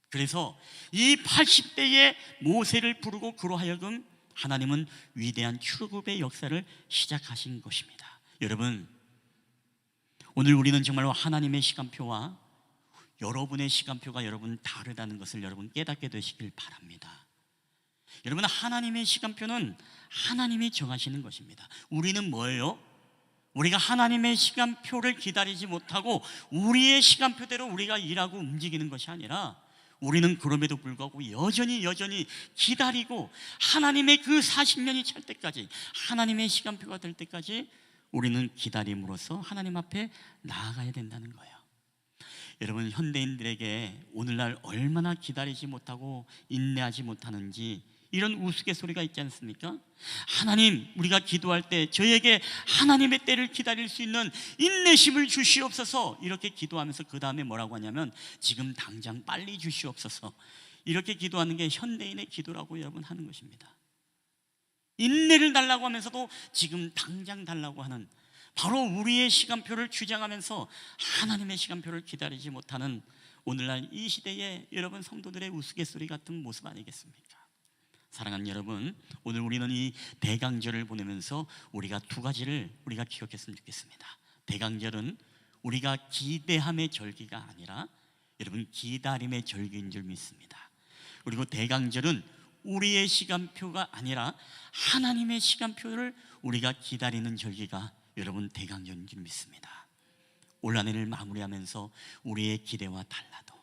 그래서 이 80대의 모세를 부르고 그로 하여금 하나님은 위대한 출애굽의 역사를 시작하신 것입니다. 여러분 오늘 우리는 정말로 하나님의 시간표와 여러분의 시간표가 여러분 다르다는 것을 여러분 깨닫게 되시길 바랍니다. 여러분 하나님의 시간표는 하나님이 정하시는 것입니다. 우리는 뭐예요? 우리가 하나님의 시간표를 기다리지 못하고 우리의 시간표대로 우리가 일하고 움직이는 것이 아니라 우리는 그럼에도 불구하고 여전히 기다리고 하나님의 그 40년이 찰 때까지, 하나님의 시간표가 될 때까지 우리는 기다림으로써 하나님 앞에 나아가야 된다는 거예요. 여러분 현대인들에게 오늘날 얼마나 기다리지 못하고 인내하지 못하는지 이런 우스갯소리가 있지 않습니까? 하나님, 우리가 기도할 때 저에게 하나님의 때를 기다릴 수 있는 인내심을 주시옵소서, 이렇게 기도하면서 그 다음에 뭐라고 하냐면 지금 당장 빨리 주시옵소서, 이렇게 기도하는 게 현대인의 기도라고 여러분 하는 것입니다. 인내를 달라고 하면서도 지금 당장 달라고 하는, 바로 우리의 시간표를 주장하면서 하나님의 시간표를 기다리지 못하는 오늘날 이 시대의 여러분 성도들의 우스갯소리 같은 모습 아니겠습니까? 사랑하는 여러분, 오늘 우리는 이 대강절을 보내면서 우리가 두 가지를 우리가 기억했으면 좋겠습니다. 대강절은 우리가 기대함의 절기가 아니라 여러분 기다림의 절기인 줄 믿습니다. 그리고 대강절은 우리의 시간표가 아니라 하나님의 시간표를 우리가 기다리는 절기가 여러분 대강절인 줄 믿습니다. 올 한 해를 마무리하면서 우리의 기대와 달라도,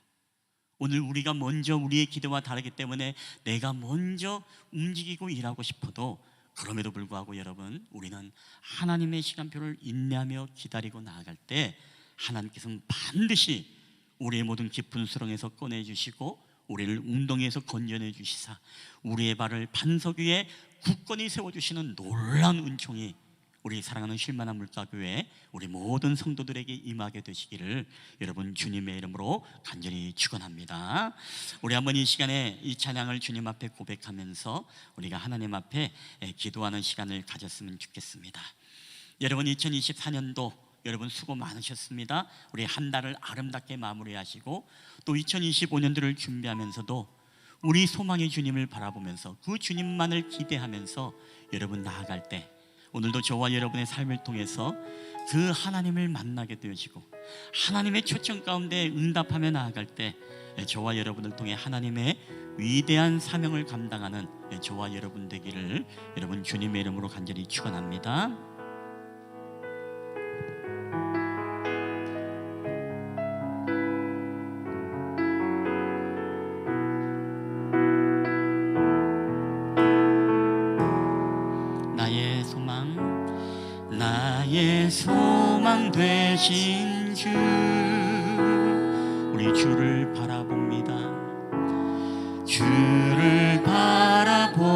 오늘 우리가 먼저 우리의 기대와 다르기 때문에 내가 먼저 움직이고 일하고 싶어도, 그럼에도 불구하고 여러분 우리는 하나님의 시간표를 인내하며 기다리고 나아갈 때 하나님께서는 반드시 우리의 모든 깊은 수렁에서 꺼내주시고 우리를 웅덩이에서 건져내 주시사 우리의 발을 반석 위에 굳건히 세워주시는 놀라운 은총이 우리 사랑하는 쉴만한 물가교회 우리 모든 성도들에게 임하게 되시기를 여러분 주님의 이름으로 간절히 축원합니다. 우리 한번 이 시간에 이 찬양을 주님 앞에 고백하면서 우리가 하나님 앞에 기도하는 시간을 가졌으면 좋겠습니다. 여러분 2024년도 여러분 수고 많으셨습니다. 우리 한 달을 아름답게 마무리하시고 또 2025년도를 준비하면서도 우리 소망의 주님을 바라보면서 그 주님만을 기대하면서 여러분 나아갈 때, 오늘도 저와 여러분의 삶을 통해서 그 하나님을 만나게 되어지고 하나님의 초청 가운데 응답하며 나아갈 때 저와 여러분을 통해 하나님의 위대한 사명을 감당하는 저와 여러분 되기를 여러분 주님의 이름으로 간절히 축원합니다. 나의 소망 되신 주, 우리 주를 바라봅니다. 주를 바라봅니다.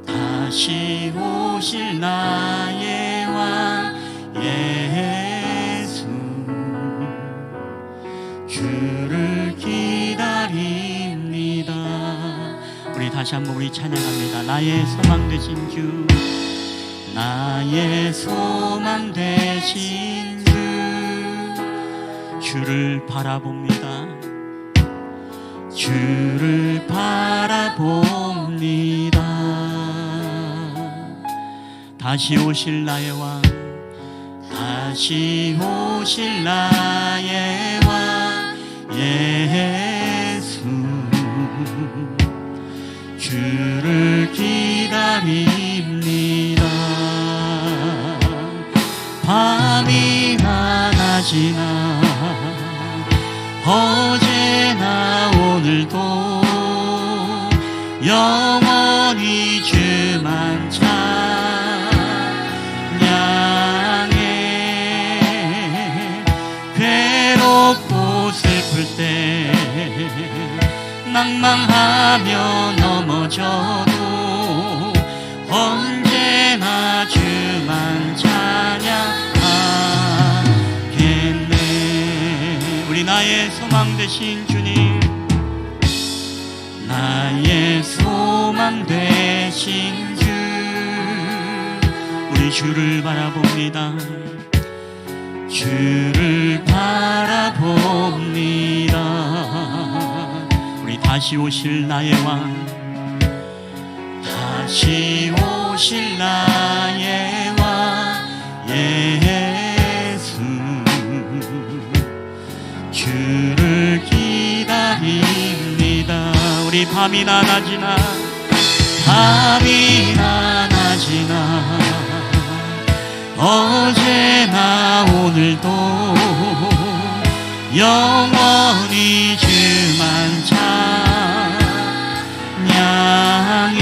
다시 오실 나의 왕 예수, 주를 기다립니다. 우리 다시 한번 우리 찬양합니다. 나의 소망 되신 주, 나의 소망 되신 주, 주를 바라봅니다. 주를 바라봅니다. 다시 오실 나의 왕, 다시 오실 나의 왕 예수, 주를 기다립니다. 밤이나 낮이나 어제나 오늘도 영원히 주만 찬양해. 괴롭고 슬플 때 낭망하며 넘어져도 언제나 주만 찬양하겠네. 우리 나의 소망 되신 주님, 나의 소망 되신 주, 우리 주를 바라봅니다. 주를 바라봅니다. 다시 오실 나의 왕, 다시 오실 나의 왕 예수, 주를 기다립니다. 우리 밤이나 낮이나 밤이나 낮이나 어제나 오늘도 영원히 주만 찬양해.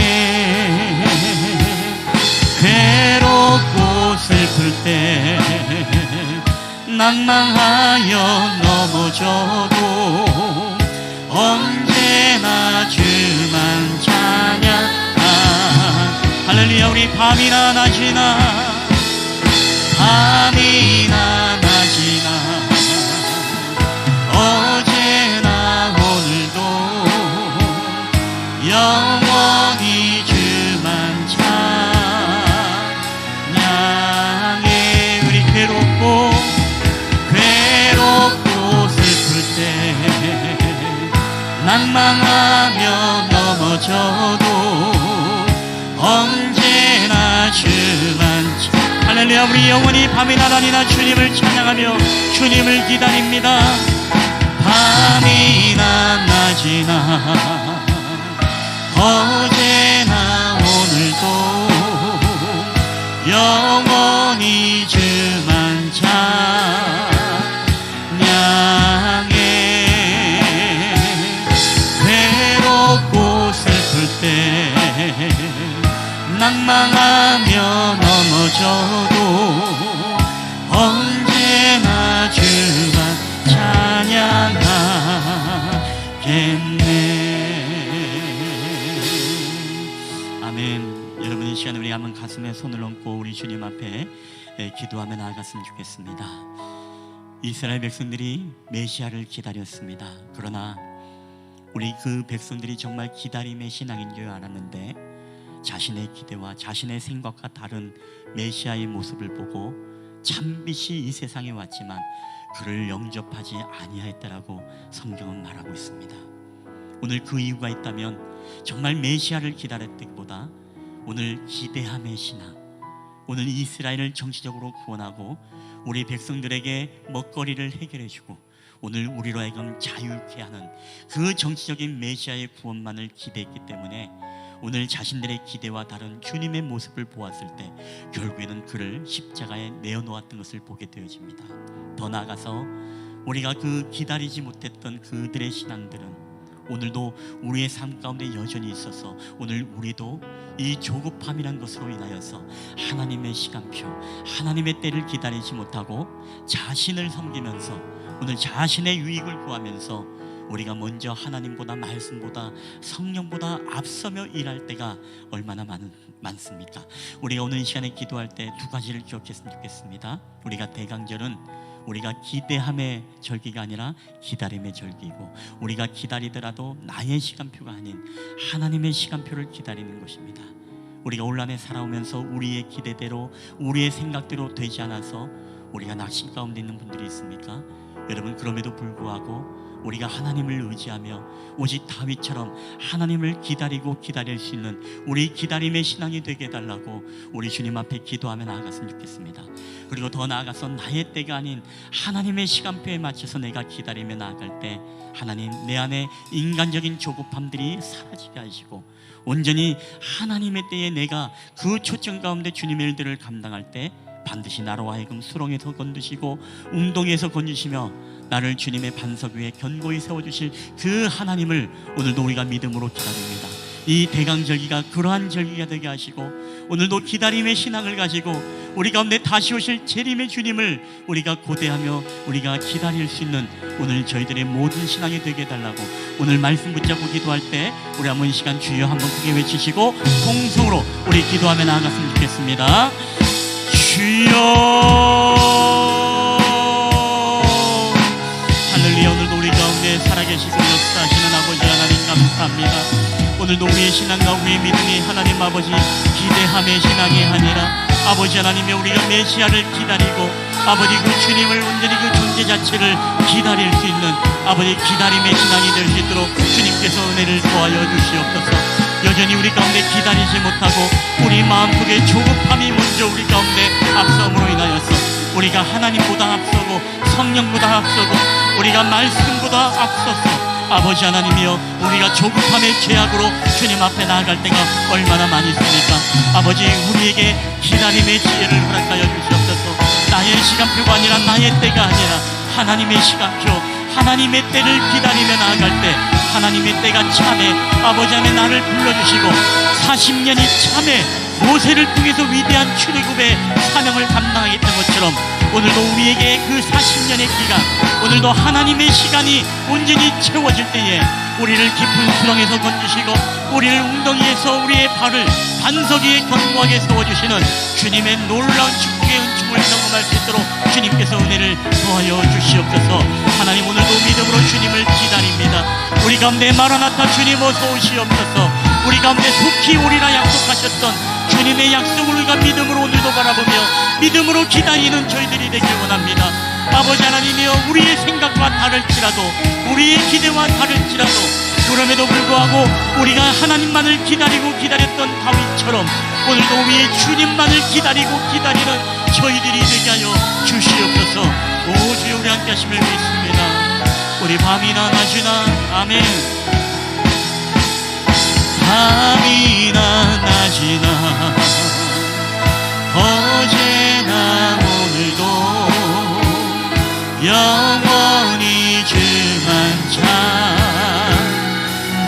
괴롭고 슬플 때 낭망하여 넘어져도 언제나 주만 찬양. 할렐루야. 우리 밤이나 낮이나 밤이나 낮이나 언제나 주만 할렐루야. 우리 영원히 밤이나 낮이나 주님을 찬양하며 주님을 기다립니다. 밤이나 낮이나 어제나 오늘도 영원히 주만 찬양해. 외롭고 슬플 때 낭망하며 넘어져도 언제나 주만 찬양하겠네. 아멘. 여러분, 이 시간에 우리 한번 가슴에 손을 얹고 우리 주님 앞에 기도하며 나아갔으면 좋겠습니다. 이스라엘 백성들이 메시아를 기다렸습니다. 그러나 우리 그 백성들이 정말 기다림의 신앙인 줄 알았는데 자신의 기대와 자신의 생각과 다른 메시아의 모습을 보고 참빛이 이 세상에 왔지만 그를 영접하지 아니하였다라고 성경은 말하고 있습니다. 오늘 그 이유가 있다면 정말 메시아를 기다렸기보다 오늘 기대함의 신앙, 오늘 이스라엘을 정치적으로 구원하고 우리 백성들에게 먹거리를 해결해주고 오늘 우리로 하여금 자유케 하는 그 정치적인 메시아의 구원만을 기대했기 때문에 오늘 자신들의 기대와 다른 주님의 모습을 보았을 때 결국에는 그를 십자가에 내어놓았던 것을 보게 되어집니다. 더 나아가서 우리가 그 기다리지 못했던 그들의 신앙들은 오늘도 우리의 삶 가운데 여전히 있어서 오늘 우리도 이 조급함이란 것으로 인하여서 하나님의 시간표, 하나님의 때를 기다리지 못하고 자신을 섬기면서 오늘 자신의 유익을 구하면서 우리가 먼저 하나님보다 말씀보다 성령보다 앞서며 일할 때가 얼마나 많습니까? 우리가 오늘 이 시간에 기도할 때 두 가지를 기억했으면 좋겠습니다. 우리가 대강절은 우리가 기대함의 절기가 아니라 기다림의 절기이고 우리가 기다리더라도 나의 시간표가 아닌 하나님의 시간표를 기다리는 것입니다. 우리가 올 한해 살아오면서 우리의 기대대로 우리의 생각대로 되지 않아서 우리가 낙심 가운데 있는 분들이 있습니까? 여러분, 그럼에도 불구하고 우리가 하나님을 의지하며 오직 다윗처럼 하나님을 기다리고 기다릴 수 있는 우리 기다림의 신앙이 되게 해달라고 우리 주님 앞에 기도하며 나아갔으면 좋겠습니다. 그리고 더 나아가서 나의 때가 아닌 하나님의 시간표에 맞춰서 내가 기다리며 나아갈 때 하나님, 내 안에 인간적인 조급함들이 사라지게 하시고 온전히 하나님의 때에 내가 그 초점 가운데 주님의 일들을 감당할 때 반드시 나로 하여금 수렁에서 건드시고 웅덩이에서 건지시며 나를 주님의 반석 위에 견고히 세워주실 그 하나님을 오늘도 우리가 믿음으로 기다립니다. 이 대강절기가 그러한 절기가 되게 하시고 오늘도 기다림의 신앙을 가지고 우리 가운데 다시 오실 재림의 주님을 우리가 고대하며 우리가 기다릴 수 있는 오늘 저희들의 모든 신앙이 되게 해달라고 오늘 말씀 붙잡고 기도할 때 우리 한번 이 시간 주여 한번 크게 외치시고 통성으로 우리 기도하며 나아갔으면 좋겠습니다. 주여, 할렐루야. 오늘도 우리 가운데 살아계시고 역사하시는 아버지 하나님 감사합니다. 오늘도 우리의 신앙과 우리의 믿음이 하나님 아버지 기대함의 신앙이 아니라 아버지 하나님의 우리가 메시아를 기다리고 아버지 그 주님을 온전히 그 존재 자체를 기다릴 수 있는 아버지 기다림의 신앙이 될 수 있도록 주님께서 은혜를 더하여 주시옵소서. 여전히 우리 가운데 기다리지 못하고 우리 마음속에 조급함이 먼저 우리 가운데 앞섬으로 인하여서 우리가 하나님보다 앞서고 성령보다 앞서고 우리가 말씀보다 앞서서 아버지 하나님이여 우리가 조급함의 죄악으로 주님 앞에 나아갈 때가 얼마나 많이 있습니까? 아버지, 우리에게 기다림의 지혜를 허락하여 주시옵소서. 나의 시간표가 아니라 나의 때가 아니라 하나님의 시간표, 하나님의 때를 기다리며 나아갈 때 하나님의 때가 참에 아버지 안에 나를 불러주시고 40년이 참에 모세를 통해서 위대한 출애굽의 사명을 감당하겠던 것처럼 오늘도 우리에게 그 40년의 기간, 오늘도 하나님의 시간이 온전히 채워질 때에 우리를 깊은 수렁에서 건지시고 우리를 웅덩이에서 우리의 발을 반석 위에 견고하게 세워주시는 주님의 놀라운 축복의 은총을 경험할 수 있도록 주님께서 은혜를 더하여 주시옵소서. 하나님, 오늘도 믿음으로 주님을 기다립니다. 우리 가운데 마라나타 주님 어서 오시옵소서. 우리 가운데 속히 오리라 약속하셨던 주님의 약속을 우리가 믿음으로 오늘도 바라보며 믿음으로 기다리는 저희들이 되길 원합니다. 아버지 하나님이여, 우리의 생각과 다를지라도 우리의 기대와 다를지라도 그럼에도 불구하고 우리가 하나님만을 기다리고 기다렸던 다윗처럼 오늘도 우리의 주님만을 기다리고 기다리는 저희들이 되게 하여 주시옵소서. 오 주여, 우리 함께 하심을 믿습니다. 우리 밤이나 낮이나, 아멘. 밤이나 낮이나 어제나 오늘도 영원히 주만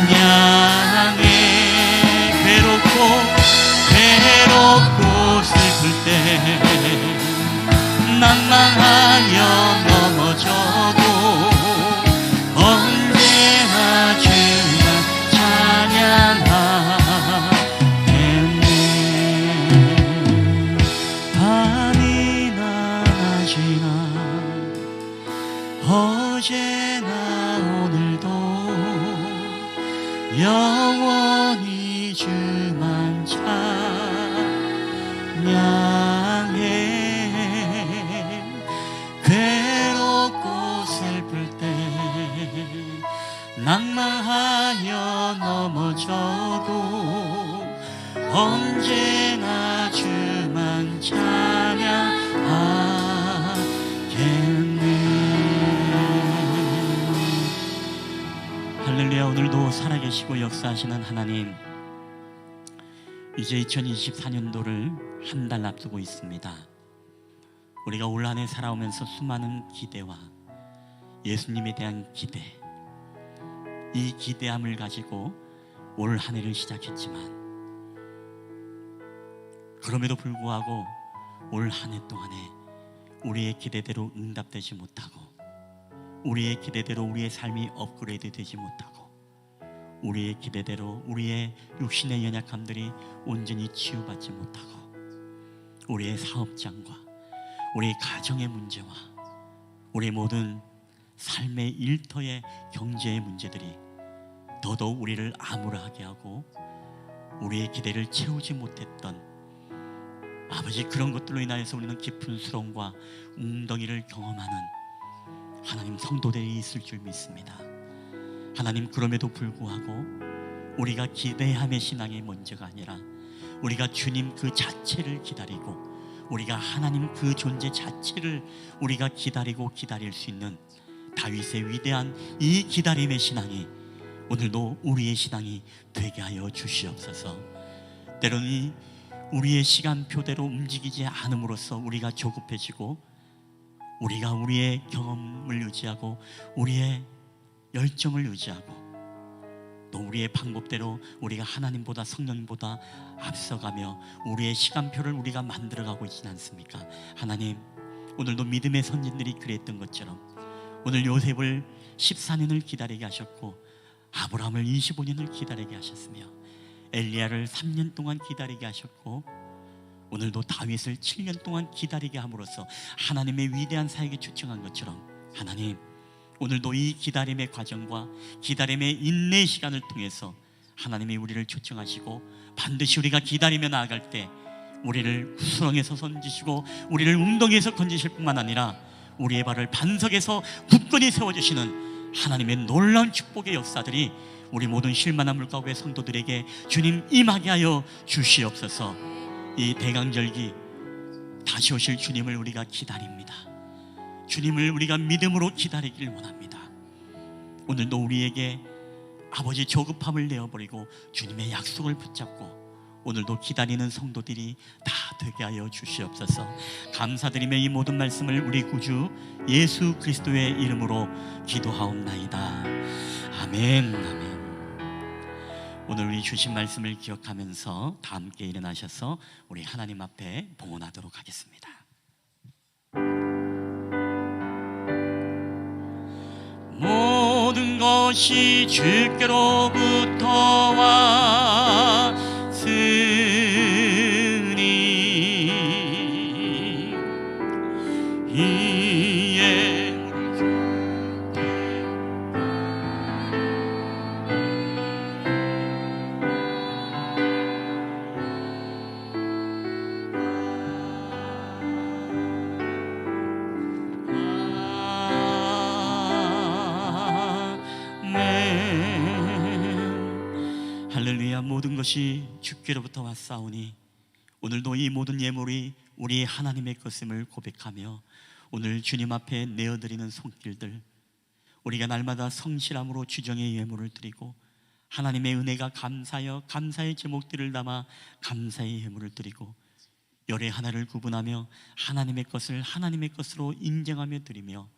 찬양해. 괴롭고 슬플 때 낭망하여 넘어져도 언제나 주만 찬양하겠네. 밤이나 낮이나 어제나 오늘도 영원히 주만 찬양해. 괴롭고 슬플 때 낭망하여 넘어져도 언제나 주만 찬양하겠네. 할렐루야. 오늘도 살아계시고 역사하시는 하나님, 이제 2024년도를 한 달 앞두고 있습니다. 우리가 올 한 해 살아오면서 수많은 기대와 예수님에 대한 기대, 이 기대함을 가지고 올 한 해를 시작했지만 그럼에도 불구하고 올 한 해 동안에 우리의 기대대로 응답되지 못하고, 우리의 기대대로 우리의 삶이 업그레이드 되지 못하고, 우리의 기대대로 우리의 육신의 연약함들이 온전히 치유받지 못하고, 우리의 사업장과 우리의 가정의 문제와 우리의 모든 삶의 일터의 경제의 문제들이 더더욱 우리를 암울하게 하고 우리의 기대를 채우지 못했던, 아버지, 그런 것들로 인하여서 우리는 깊은 수렁과 웅덩이를 경험하는 하나님 성도들이 있을 줄 믿습니다. 하나님, 그럼에도 불구하고 우리가 기대함의 신앙의 문제가 아니라 우리가 주님 그 자체를 기다리고, 우리가 하나님 그 존재 자체를 우리가 기다리고 기다릴 수 있는 다윗의 위대한 이 기다림의 신앙이 오늘도 우리의 신앙이 되게 하여 주시옵소서. 때로는 우리의 시간표대로 움직이지 않음으로써 우리가 조급해지고, 우리가 우리의 경험을 의지하고 우리의 열정을 의지하고 또 우리의 방법대로 우리가 하나님보다 성령님보다 앞서가며 우리의 시간표를 우리가 만들어가고 있지는 않습니까? 하나님, 오늘도 믿음의 선진들이 그랬던 것처럼 오늘 요셉을 14년을 기다리게 하셨고, 아브라함을 25년을 기다리게 하셨으며, 엘리야를 3년 동안 기다리게 하셨고, 오늘도 다윗을 7년 동안 기다리게 함으로써 하나님의 위대한 사역에 초청한 것처럼, 하나님, 오늘도 이 기다림의 과정과 기다림의 인내의 시간을 통해서 하나님이 우리를 초청하시고, 반드시 우리가 기다리며 나아갈 때 우리를 수렁에서 건지시고 우리를 웅덩이에서 건지실 뿐만 아니라 우리의 발을 반석에서 굳건히 세워주시는 하나님의 놀라운 축복의 역사들이 우리 모든 쉴만한 물가의 성도들에게 주님 임하게 하여 주시옵소서. 이 대강절기 다시 오실 주님을 우리가 기다립니다. 주님을 우리가 믿음으로 기다리길 원합니다. 오늘도 우리에게 아버지 조급함을 내어버리고 주님의 약속을 붙잡고 오늘도 기다리는 성도들이 다 되게 하여 주시옵소서. 감사드리며 이 모든 말씀을 우리 구주 예수 그리스도의 이름으로 기도하옵나이다. 아멘. 아멘. 오늘 우리 주신 말씀을 기억하면서 다 함께 일어나셔서 우리 하나님 앞에 봉헌하도록 하겠습니다. 모든 것이 주께로부터 왔으니 이에 모든 것이 주께로부터 왔사오니 오늘도 이 모든 예물이 우리 하나님의 것임을 고백하며 오늘 주님 앞에 내어드리는 손길들, 우리가 날마다 성실함으로 주정의 예물을 드리고 하나님의 은혜가 감사하여 감사의 제목들을 담아 감사의 예물을 드리고 열의 하나를 구분하며 하나님의 것을 하나님의 것으로 인정하며 드리며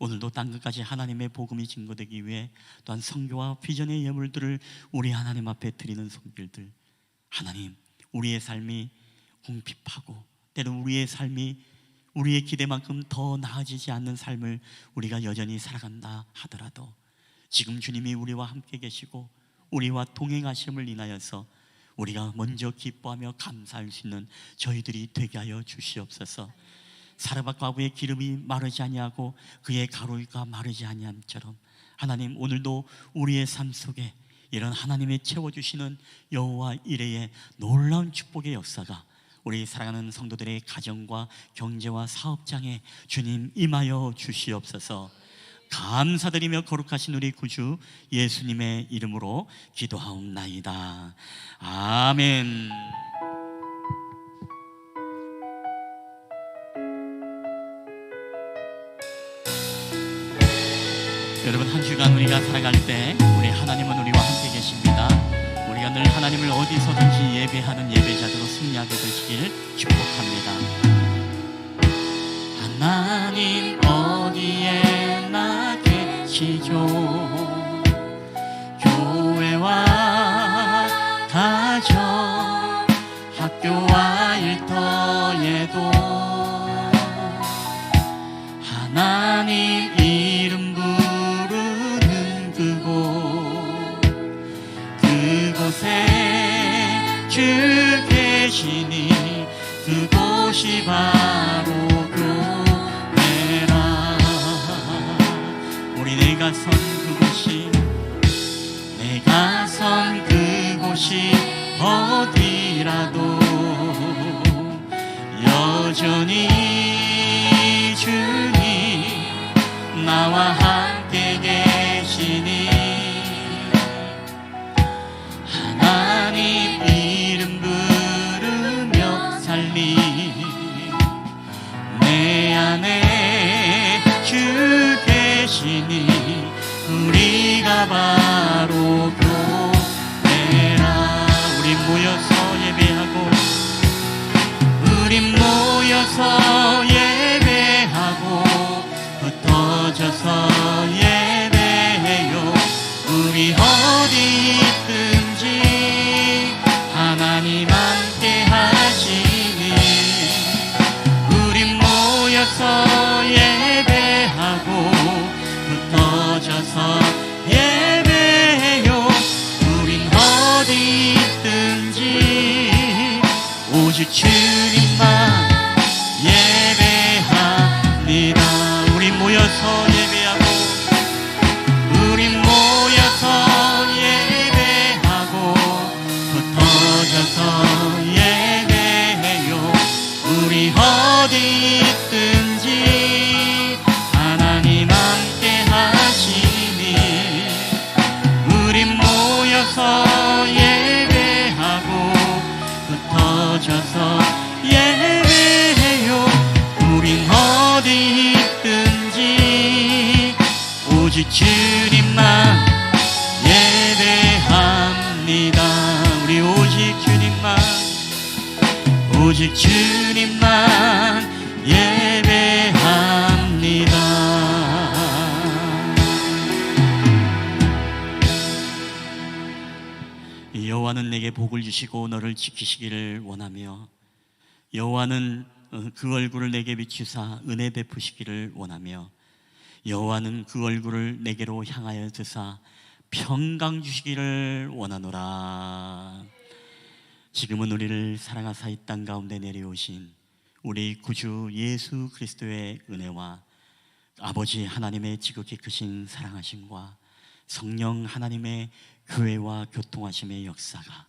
오늘도 땅끝까지 하나님의 복음이 증거되기 위해 또한 선교와 비전의 예물들을 우리 하나님 앞에 드리는 손길들, 하나님, 우리의 삶이 궁핍하고 때로 우리의 삶이 우리의 기대만큼 더 나아지지 않는 삶을 우리가 여전히 살아간다 하더라도 지금 주님이 우리와 함께 계시고 우리와 동행하심을 인하여서 우리가 먼저 기뻐하며 감사할 수 있는 저희들이 되게 하여 주시옵소서. 사르밧 과부의 기름이 마르지 아니하고 그의 가루가 마르지 아니함처럼 하나님, 오늘도 우리의 삶 속에 이런 하나님의 채워주시는 여호와 이레의 놀라운 축복의 역사가 우리 사랑하는 성도들의 가정과 경제와 사업장에 주님 임하여 주시옵소서. 감사드리며 거룩하신 우리 구주 예수님의 이름으로 기도하옵나이다. 아멘. 여러분, 한 주간 우리가 살아갈 때 우리 하나님은 우리와 함께 계십니다. 우리가 늘 하나님을 어디서든지 예배하는 예배자들로 승리하게 되시길 축복합니다. 하나님 어디에나 계시죠. 교회와 가정, 학교와 일터에도 하나님 이름 부르는 그곳에 주 계시니 그곳이 바로 교회라. 우리 내가 선 그곳이 어디라도 여전히 주님 나와 함께 계시니 하나님 이름 부르며 살리 내 안에 주 계시니 우리가 바로 교회라. 우리 모여서 예배하고 흩어져서 예배해요. 우리 어디 있든지 하나님 함께 하시니 우리 모여서 예배하고 흩어져서 예배해요. 우린 어디 있든지 오직 주님만 예배합니다. 우리 모여서 예배하고 우리 모여서 예배하고 흩어져서 예배해요. 우리 어디 있든지 하나님 함께 하시니 우리 모여서 예배하고 흩어져서 예배해요. 우린 어디 있든지 오직 주님만 예배합니다. 우리 오직 주님만 예배합니다. 여호와는 내게 복을 주시고 너를 지키시기를 원하며 여호와는 그 얼굴을 내게 비추사 은혜 베푸시기를 원하며 여호와는 그 얼굴을 내게로 향하여 드사 평강 주시기를 원하노라. 지금은 우리를 사랑하사 이 땅 가운데 내려오신 우리 구주 예수 그리스도의 은혜와 아버지 하나님의 지극히 크신 사랑하심과 성령 하나님의 교회와 교통하심의 역사가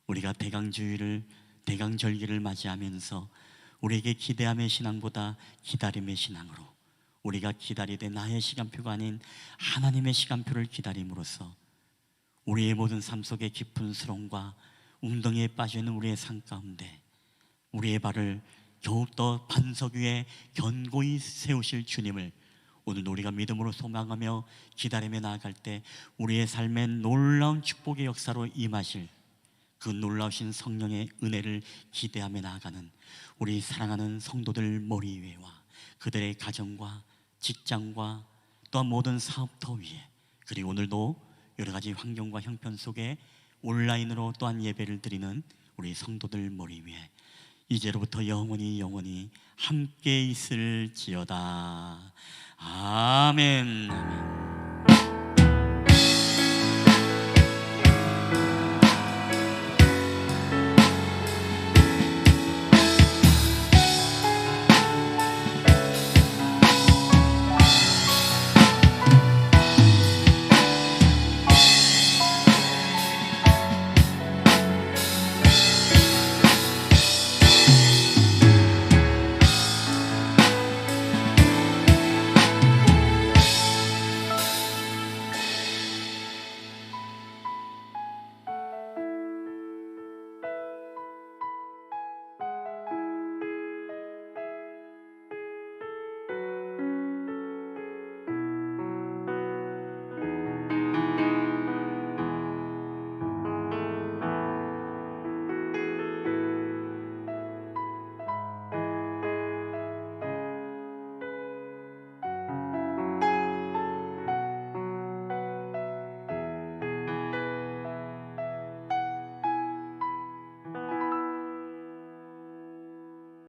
우리가 대강절기를 맞이하면서 우리에게 기대함의 신앙보다 기다림의 신앙으로 우리가 기다리되 나의 시간표가 아닌 하나님의 시간표를 기다림으로써 우리의 모든 삶 속의 깊은 수렁과 웅덩이에 빠져있는 우리의 삶 가운데 우리의 발을 더욱더 반석 위에 견고히 세우실 주님을 오늘도 우리가 믿음으로 소망하며 기다리며 나아갈 때 우리의 삶에 놀라운 축복의 역사로 임하실 그 놀라우신 성령의 은혜를 기대하며 나아가는 우리 사랑하는 성도들 머리 위에와 그들의 가정과 직장과 또한 모든 사업터 위에, 그리고 오늘도 여러 가지 환경과 형편 속에 온라인으로 또한 예배를 드리는 우리 성도들 머리 위에 이제로부터 영원히 함께 있을지어다. 아멘. 아멘.